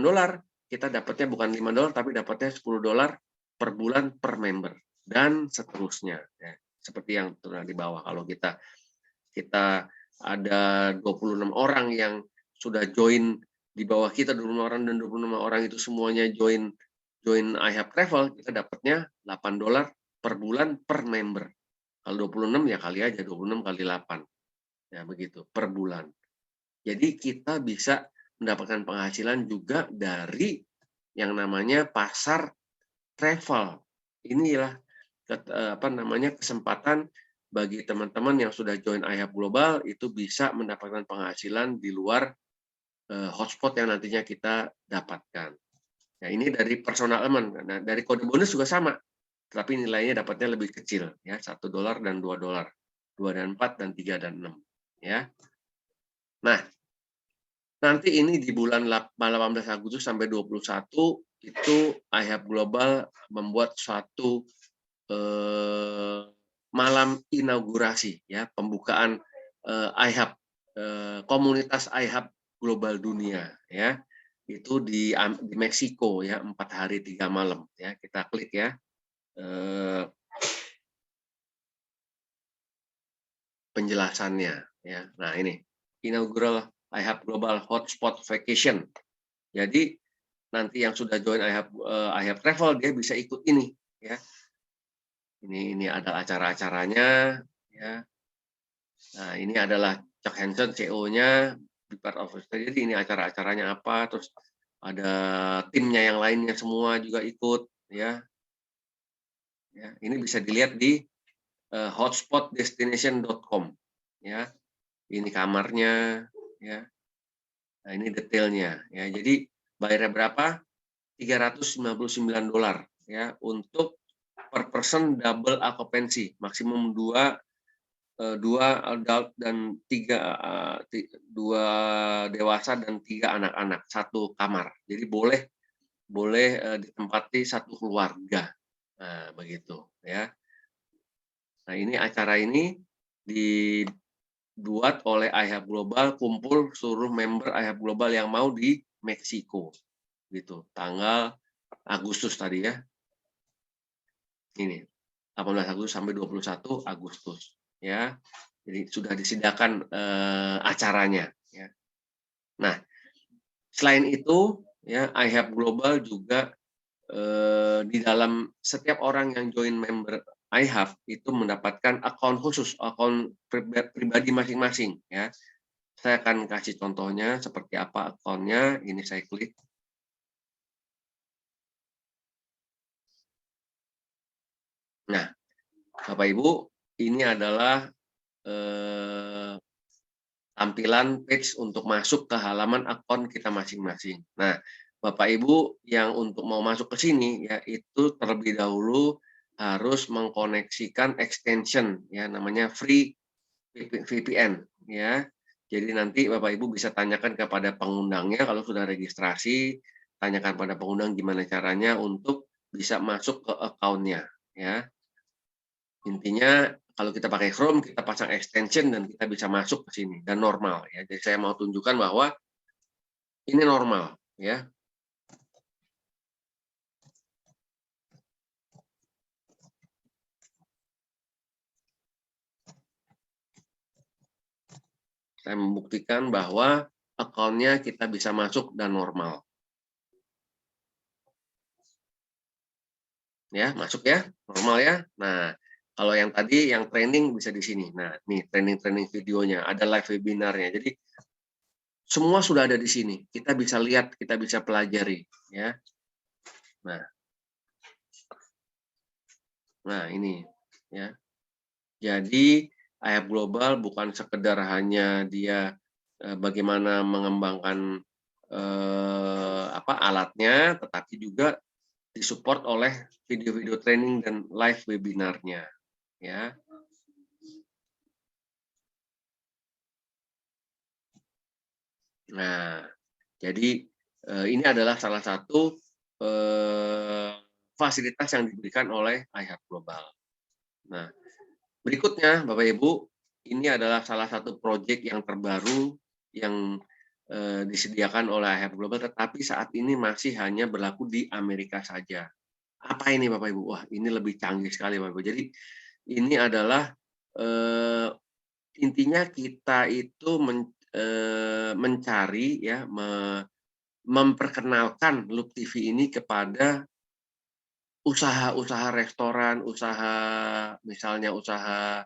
kita dapatnya bukan $5 tapi dapatnya $10 per bulan per member dan seterusnya ya. Seperti yang sudah di bawah. Kalau kita ada 26 orang yang sudah join di bawah kita, 26 orang dan 26 orang itu semuanya join iHub Travel, kita dapatnya $8 per bulan per member. Kalau 26 ya kali aja 26 kali 8. Ya begitu per bulan. Jadi kita bisa mendapatkan penghasilan juga dari yang namanya pasar travel. Inilah kesempatan bagi teman-teman yang sudah join iHub Global itu bisa mendapatkan penghasilan di luar hotspot yang nantinya kita dapatkan. Nah, ini dari personal element. Nah, dari kode bonus juga sama, tapi nilainya dapatnya lebih kecil ya, $1 dan $2, 2 dan 4 dan 3 dan 6 ya. Nah, nanti ini di bulan 18 Agustus sampai 21 itu iHub Global membuat suatu malam inaugurasi ya, pembukaan iHub komunitas iHub Global Dunia ya. Itu di Meksiko ya, 4 hari 3 malam ya. Kita klik ya. Penjelasannya ya. Nah, ini inaugural iHub Global Hotspot Vacation. Jadi nanti yang sudah join iHub Travel dia bisa ikut ini ya. Ini ada acara-acaranya ya. Nah, ini adalah Chuck Hansen CEO-nya di part of jadi ini acara-acaranya apa, terus ada timnya yang lainnya semua juga ikut ya. Ya, ini bisa dilihat di hotspotdestination.com ya. Ini kamarnya ya. Nah, ini detailnya ya. Jadi bayarnya berapa? $359 ya untuk per person double occupancy, maksimum 2 adult dan 2 dewasa dan 3 anak-anak, satu kamar. Jadi boleh ditempati satu keluarga. Nah, begitu ya. Nah, ini acara ini dibuat oleh iHub Global, kumpul seluruh member iHub Global yang mau di Meksiko. Gitu. Tanggal Agustus tadi ya. Ini 18 Agustus sampai 21 Agustus ya. Jadi sudah disediakan acaranya ya. Nah, selain itu ya iHub Global juga di dalam setiap orang yang join member iHub itu mendapatkan akun khusus, akun pribadi masing-masing ya. Saya akan kasih contohnya seperti apa akunnya. Ini saya klik. Nah, Bapak Ibu, ini adalah tampilan page untuk masuk ke halaman akun kita masing-masing. Nah, Bapak Ibu yang untuk mau masuk ke sini ya itu terlebih dahulu harus mengkoneksikan extension ya namanya free VPN ya. Jadi nanti Bapak Ibu bisa tanyakan kepada pengundangnya kalau sudah registrasi, tanyakan pada pengundang gimana caranya untuk bisa masuk ke akunnya ya. Intinya kalau kita pakai Chrome, kita pasang extension dan kita bisa masuk ke sini dan normal ya. Jadi saya mau tunjukkan bahwa ini normal ya. Saya membuktikan bahwa akunnya kita bisa masuk dan normal. Ya, masuk ya, normal ya. Nah, kalau yang tadi yang training bisa di sini. Nah, nih training videonya, ada live webinarnya. Jadi semua sudah ada di sini. Kita bisa lihat, kita bisa pelajari ya. Nah ini ya. Jadi iHub Global bukan sekedar hanya dia bagaimana mengembangkan alatnya, tetapi juga disupport oleh video-video training dan live webinarnya ya. Nah, jadi ini adalah salah satu fasilitas yang diberikan oleh iHub Global. Nah, berikutnya Bapak Ibu, ini adalah salah satu proyek yang terbaru yang disediakan oleh iHub Global, tetapi saat ini masih hanya berlaku di Amerika saja. Apa ini Bapak Ibu? Wah, ini lebih canggih sekali Bapak Ibu. Jadi ini adalah intinya kita itu mencari ya, memperkenalkan Loop TV ini kepada usaha-usaha restoran, misalnya usaha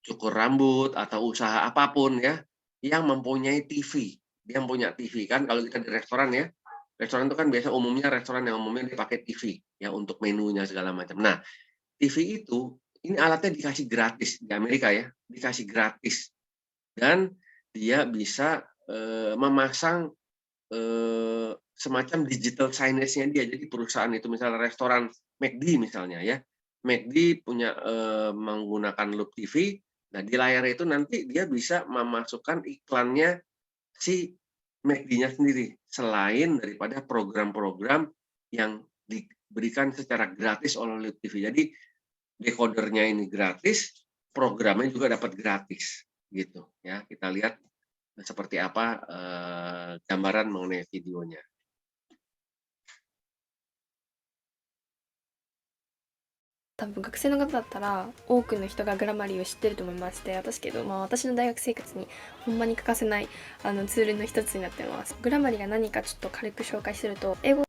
cukur rambut atau usaha apapun ya yang mempunyai TV. Dia punya TV kan kalau kita di restoran ya. Restoran itu kan biasa umumnya restoran yang umumnya dipakai TV ya untuk menunya segala macam. Nah, TV itu ini alatnya dikasih gratis di Amerika ya, dikasih gratis. Dan dia bisa memasang semacam digital signage-nya dia. Jadi perusahaan itu misalnya restoran McD misalnya ya. McD punya menggunakan Loop TV. Nah, di layar itu nanti dia bisa memasukkan iklannya si McD-nya sendiri selain daripada program-program yang diberikan secara gratis oleh Loop TV. Jadi decodernya ini gratis, programnya juga dapat gratis gitu ya. Kita lihat seperti apa gambaran mengenai videonya. 多分学生の方だったら多くの人がグラマリーを知ってると思いまして、私けど、私の大学生活にほんまに欠かせないツールの一つになってます。グラマリーが何かちょっと軽く紹介すると、英語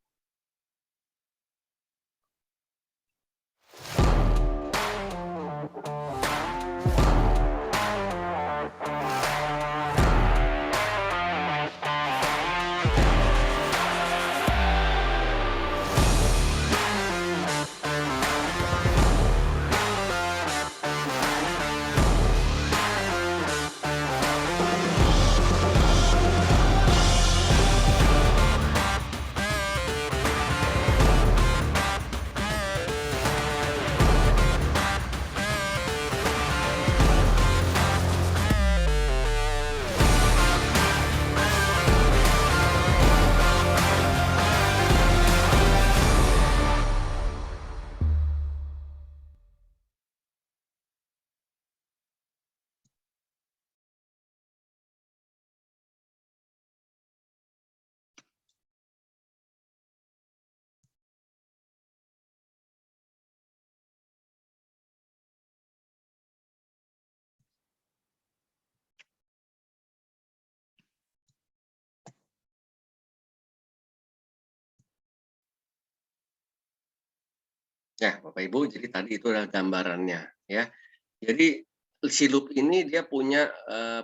Ya, Bapak Ibu, jadi tadi itu adalah gambarannya ya. Jadi si Loop ini dia punya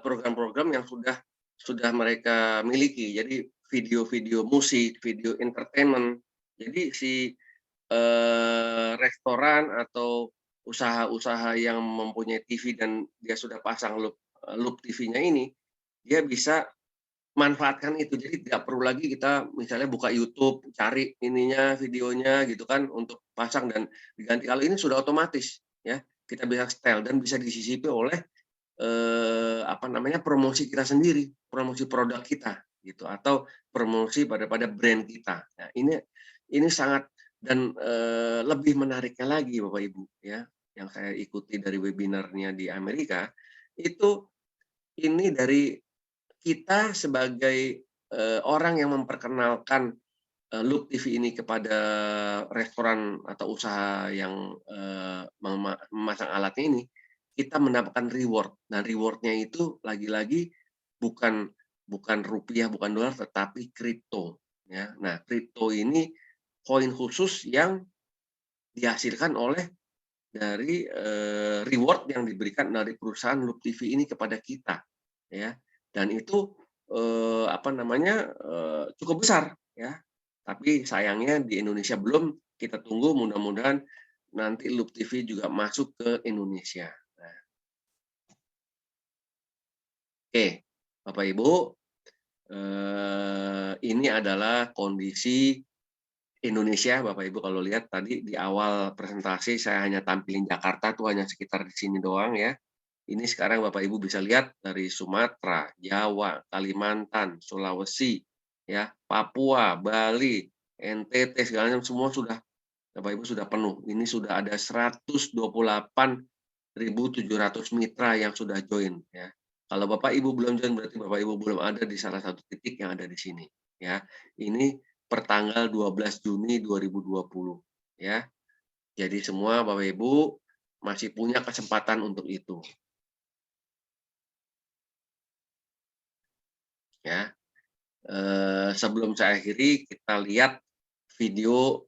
program-program yang sudah mereka miliki. Jadi video-video musik, video entertainment. Jadi si restoran atau usaha-usaha yang mempunyai TV dan dia sudah pasang Loop TV-nya ini, dia bisa manfaatkan itu. Jadi tidak perlu lagi kita misalnya buka YouTube, cari ininya, videonya gitu kan untuk pasang dan diganti. Kalau ini sudah otomatis ya, kita bisa setel dan bisa disisipi oleh promosi kita sendiri, promosi produk kita gitu atau promosi pada brand kita. Nah, ini sangat dan lebih menariknya lagi Bapak Ibu ya, yang saya ikuti dari webinarnya di Amerika itu ini dari kita sebagai orang yang memperkenalkan Loop TV ini kepada restoran atau usaha yang memasang alatnya ini, kita mendapatkan reward. Nah, reward-nya itu lagi-lagi bukan rupiah, bukan dolar, tetapi kripto. Ya. Nah, kripto ini koin khusus yang dihasilkan oleh dari reward yang diberikan dari perusahaan Loop TV ini kepada kita. Ya. Dan itu cukup besar ya. Tapi sayangnya di Indonesia belum. Kita tunggu mudah-mudahan nanti Loop TV juga masuk ke Indonesia. Nah. Oke, Bapak Ibu, ini adalah kondisi Indonesia, Bapak Ibu. Kalau lihat tadi di awal presentasi saya hanya tampilin Jakarta tuh hanya sekitar di sini doang ya. Ini sekarang Bapak Ibu bisa lihat dari Sumatera, Jawa, Kalimantan, Sulawesi, ya, Papua, Bali, NTT segala macam semua sudah Bapak Ibu sudah penuh. Ini sudah ada 128.700 mitra yang sudah join ya. Kalau Bapak Ibu belum join berarti Bapak Ibu belum ada di salah satu titik yang ada di sini ya. Ini pertanggal 12 Juni 2020 ya. Jadi semua Bapak Ibu masih punya kesempatan untuk itu. Ya, sebelum saya akhiri, kita lihat video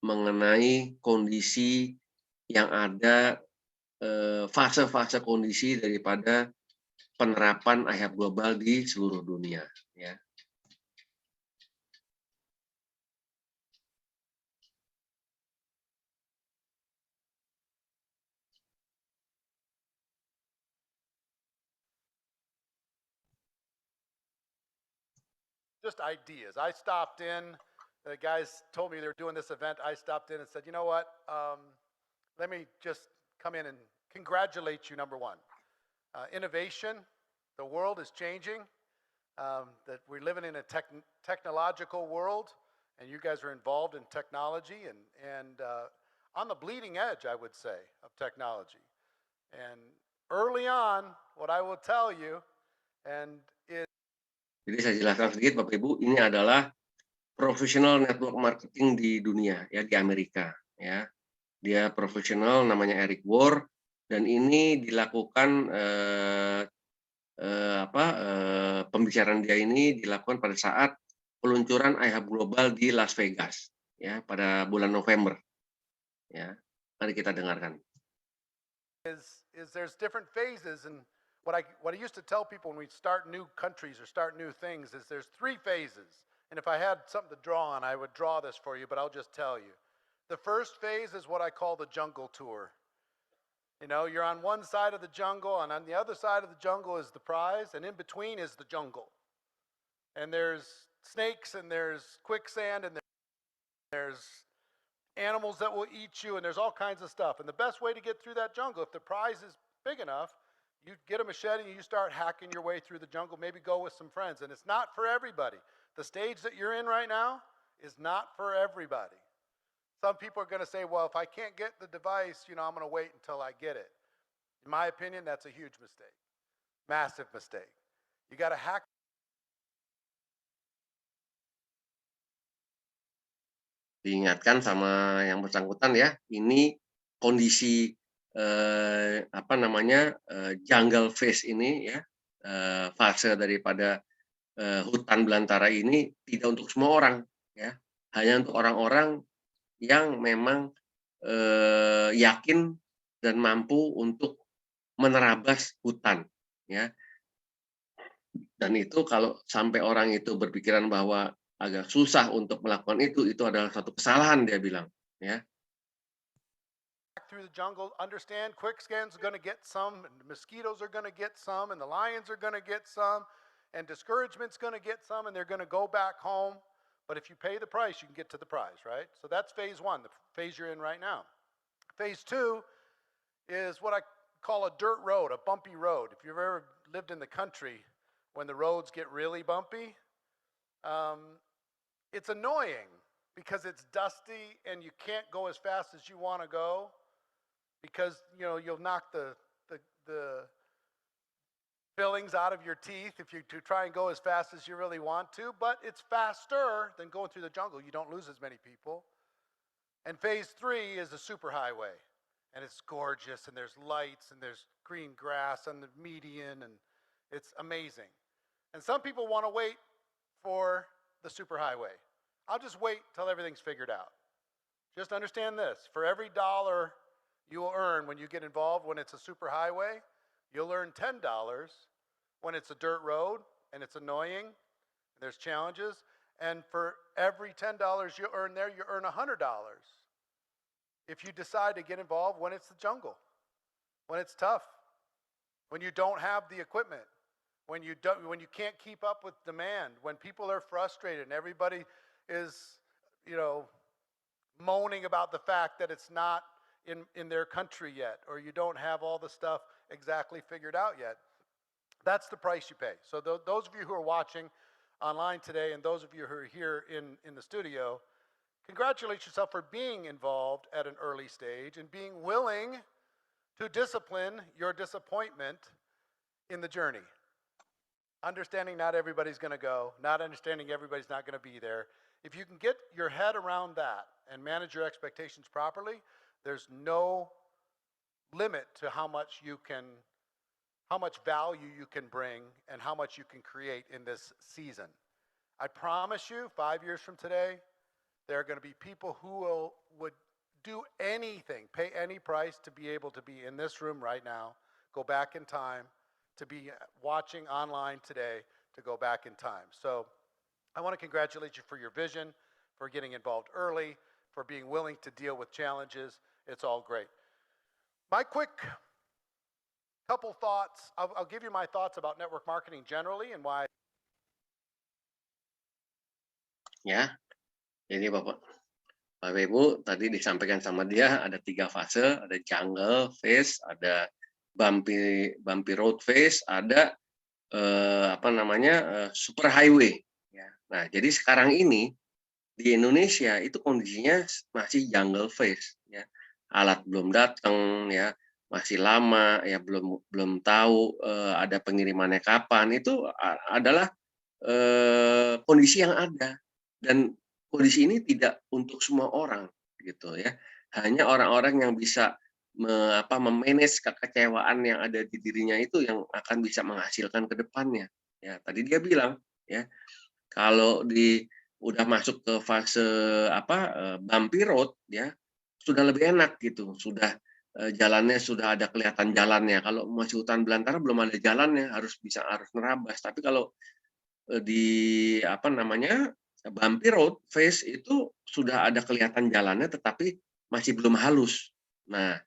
mengenai kondisi yang ada, fase-fase kondisi daripada penerapan IHAB global di seluruh dunia. Ya. Just ideas. I stopped in. The guys told me they were doing this event. I stopped in and said, you know what? Let me just come in and congratulate you, number one. Innovation, the world is changing. That we're living in a technological world, and you guys are involved in technology and on the bleeding edge, I would say, of technology. And early on, what I will tell you, and Jadi saya jelaskan sedikit Bapak Ibu, ini adalah professional network marketing di dunia ya, di Amerika ya. Dia profesional, namanya Eric Ward, dan ini dilakukan pembicaraan dia ini dilakukan pada saat peluncuran iHub Global di Las Vegas, ya, pada bulan November. Ya, mari kita dengarkan. Is there's different phases, and what I used to tell people when we start new countries or start new things is there's 3 phases. And if I had something to draw on, I would draw this for you, but I'll just tell you. The first phase is what I call the jungle tour. You know, you're on one side of the jungle, and on the other side of the jungle is the prize, and in between is the jungle. And there's snakes, and there's quicksand, and there's animals that will eat you, and there's all kinds of stuff. And the best way to get through that jungle, if the prize is big enough, you get a machete and you start hacking your way through the jungle, maybe go with some friends. And it's not for everybody. The stage that you're in right now is not for everybody. Some people are going to say, well, if I can't get the device, you know, I'm going to wait until I get it. In my opinion, that's a huge mistake. Massive mistake. You got to hack. Diingatkan sama yang bersangkutan ya, ini kondisi jungle phase ini ya, fase daripada hutan belantara ini tidak untuk semua orang ya, hanya untuk orang-orang yang memang yakin dan mampu untuk menerabas hutan ya. Dan itu kalau sampai orang itu berpikiran bahwa agak susah untuk melakukan itu adalah satu kesalahan, dia bilang ya. Through the jungle, understand quicksand's are going to get some, and the mosquitoes are going to get some, and the lions are going to get some, and discouragement's going to get some, and they're going to go back home. But if you pay the price, you can get to the prize, right? So that's phase 1, the phase you're in right now. Phase 2 is what I call a dirt road, a bumpy road. If you've ever lived in the country, when the roads get really bumpy, it's annoying because it's dusty and you can't go as fast as you want to go because, you know, you'll knock the fillings out of your teeth if you try and go as fast as you really want to, but it's faster than going through the jungle. You don't lose as many people. And phase 3 is a superhighway, and it's gorgeous, and there's lights, and there's green grass on the median, and it's amazing. And some people want to wait for the superhighway. I'll just wait till everything's figured out. Just understand this, for every $1 you will earn when you get involved when it's a superhighway, you'll earn $10 when it's a dirt road and it's annoying, and there's challenges, and for every $10 you earn there, you earn $100 if you decide to get involved when it's the jungle, when it's tough, when you don't have the equipment, when you can't keep up with demand, when people are frustrated and everybody is, you know, moaning about the fact that it's not in their country yet, or you don't have all the stuff exactly figured out yet. That's the price you pay. So those of you who are watching online today and those of you who are here in the studio, congratulate yourself for being involved at an early stage and being willing to discipline your disappointment in the journey. Understanding not everybody's going to go, not understanding everybody's not going to be there. If you can get your head around that and manage your expectations properly, there's no limit to how much value you can bring and how much you can create in this season. I promise you, 5 years from today, there are going to be people who would do anything, pay any price to be able to be in this room right now, go back in time, to be watching online today, to go back in time. So I want to congratulate you for your vision, for getting involved early, for being willing to deal with challenges. It's all great. My quick couple thoughts, I'll give you my thoughts about network marketing generally and why. Ya, jadi Bapak Ibu tadi disampaikan sama dia ada 3 fase, ada jungle phase, ada bumpy road phase, ada super highway. Ya. Nah, jadi sekarang ini di Indonesia itu kondisinya masih jungle phase. Ya. Alat belum datang, ya, masih lama, ya, belum tahu ada pengirimannya kapan. Itu adalah kondisi yang ada, dan kondisi ini tidak untuk semua orang, gitu ya. Hanya orang-orang yang bisa memanage kekecewaan yang ada di dirinya itu yang akan bisa menghasilkan ke depannya. Ya, tadi dia bilang ya, kalau udah masuk ke fase bumpy road ya, sudah lebih enak gitu, sudah jalannya sudah ada kelihatan jalannya. Kalau masih hutan belantara belum ada jalannya, harus nerabas. Tapi kalau di bumpy road phase itu sudah ada kelihatan jalannya, tetapi masih belum halus. Nah,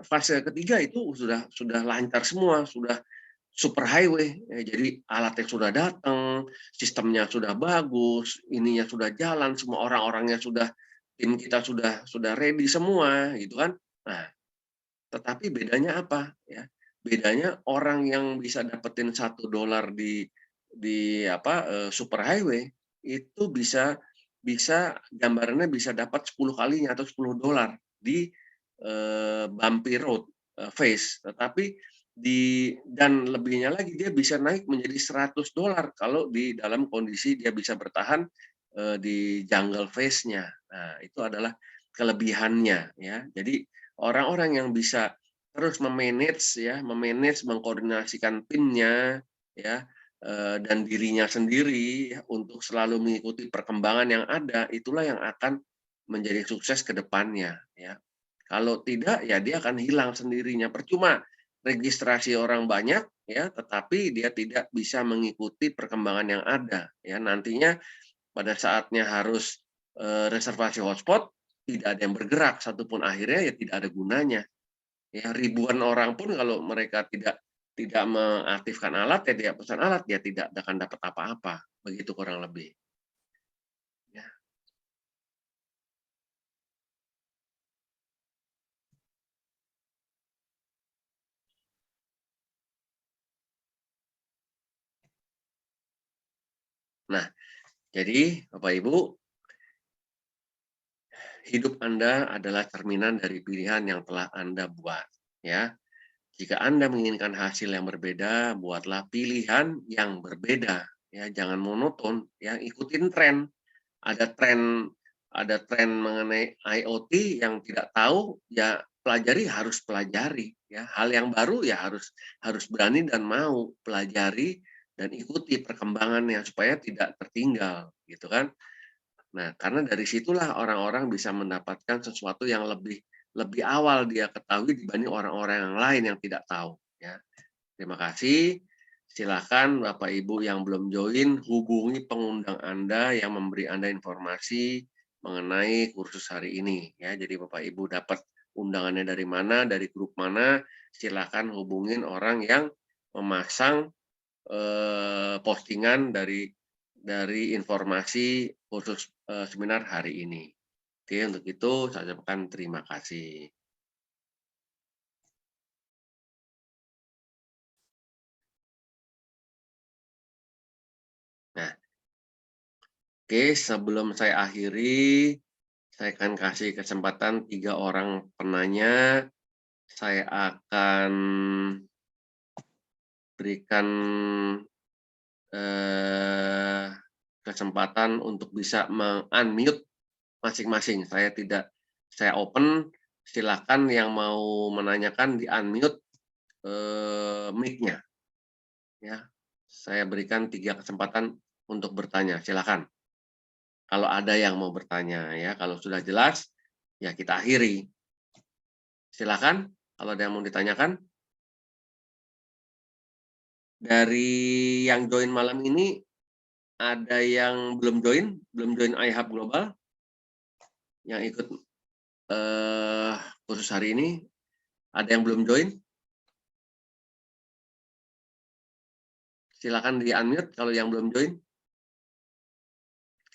fase ketiga itu sudah lancar semua, sudah super highway. Jadi alatnya sudah datang, sistemnya sudah bagus, ininya sudah jalan, semua orang-orangnya tim kita sudah ready semua, gitu kan. Nah, tetapi bedanya apa ya? Bedanya orang yang bisa dapetin $1 di super highway itu bisa gambarannya bisa dapat 10 kalinya atau $10 di bumpy road phase. Tetapi dan lebihnya lagi dia bisa naik menjadi $100 kalau di dalam kondisi dia bisa bertahan di jungle phase-nya. Nah, itu adalah kelebihannya ya. Jadi orang-orang yang bisa terus memanage, mengkoordinasikan timnya ya, dan dirinya sendiri ya, untuk selalu mengikuti perkembangan yang ada, itulah yang akan menjadi sukses ke depannya ya. Kalau tidak ya dia akan hilang sendirinya. Percuma registrasi orang banyak ya, tetapi dia tidak bisa mengikuti perkembangan yang ada ya. Nantinya pada saatnya harus reservasi hotspot, tidak ada yang bergerak satupun, akhirnya ya tidak ada gunanya. Ya, ribuan orang pun kalau mereka tidak mengaktifkan alat, ya tidak pesan alat, ya tidak akan dapat apa-apa. Begitu kurang lebih. Ya. Nah, jadi Bapak Ibu, hidup Anda adalah cerminan dari pilihan yang telah Anda buat. Ya, jika Anda menginginkan hasil yang berbeda, buatlah pilihan yang berbeda. Ya, jangan monoton. Ya, ikutin tren. Ada tren mengenai IoT yang tidak tahu, ya harus pelajari. Ya, hal yang baru ya harus berani dan mau pelajari dan ikuti perkembangannya supaya tidak tertinggal, gitu kan? Nah, karena dari situlah orang-orang bisa mendapatkan sesuatu yang lebih awal dia ketahui dibanding orang-orang yang lain yang tidak tahu. Ya, terima kasih. Silakan Bapak Ibu yang belum join hubungi pengundang Anda yang memberi Anda informasi mengenai kursus hari ini. Ya, jadi Bapak Ibu dapat undangannya dari mana, dari grup mana, silakan hubungin orang yang memasang postingan dari informasi khusus seminar hari ini. Oke, untuk itu saya ucapkan terima kasih. Nah, oke, sebelum saya akhiri, saya akan kasih kesempatan 3 orang penanya. Saya akan berikan kesempatan untuk bisa meng-unmute masing-masing. Saya open, silakan yang mau menanyakan di-unmute mic-nya. Ya, saya berikan 3 kesempatan untuk bertanya. Silakan. Kalau ada yang mau bertanya ya, kalau sudah jelas ya kita akhiri. Silakan kalau ada yang mau ditanyakan. Dari yang join malam ini ada yang belum join iHub Global yang ikut kursus hari ini. Ada yang belum join? Silakan di-unmute kalau yang belum join.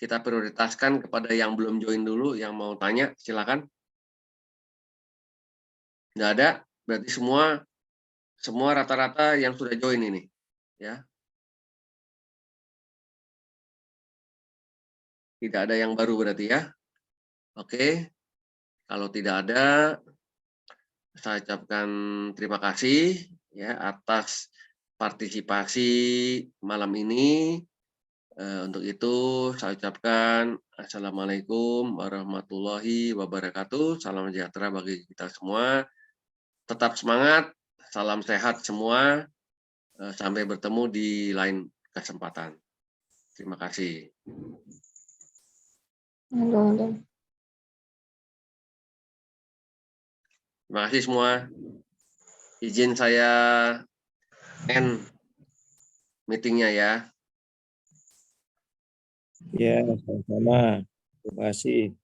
Kita prioritaskan kepada yang belum join dulu, yang mau tanya, silakan. Nggak ada, berarti semua rata-rata yang sudah join ini. Ya. Tidak ada yang baru berarti ya. Oke, kalau tidak ada, saya ucapkan terima kasih ya atas partisipasi malam ini. Untuk itu saya ucapkan Assalamualaikum warahmatullahi wabarakatuh. Salam sejahtera bagi kita semua. Tetap semangat, salam sehat semua. Sampai bertemu di lain kesempatan. Terima kasih. Terima kasih semua. Izin saya end meetingnya ya. Ya, sama-sama. Terima kasih.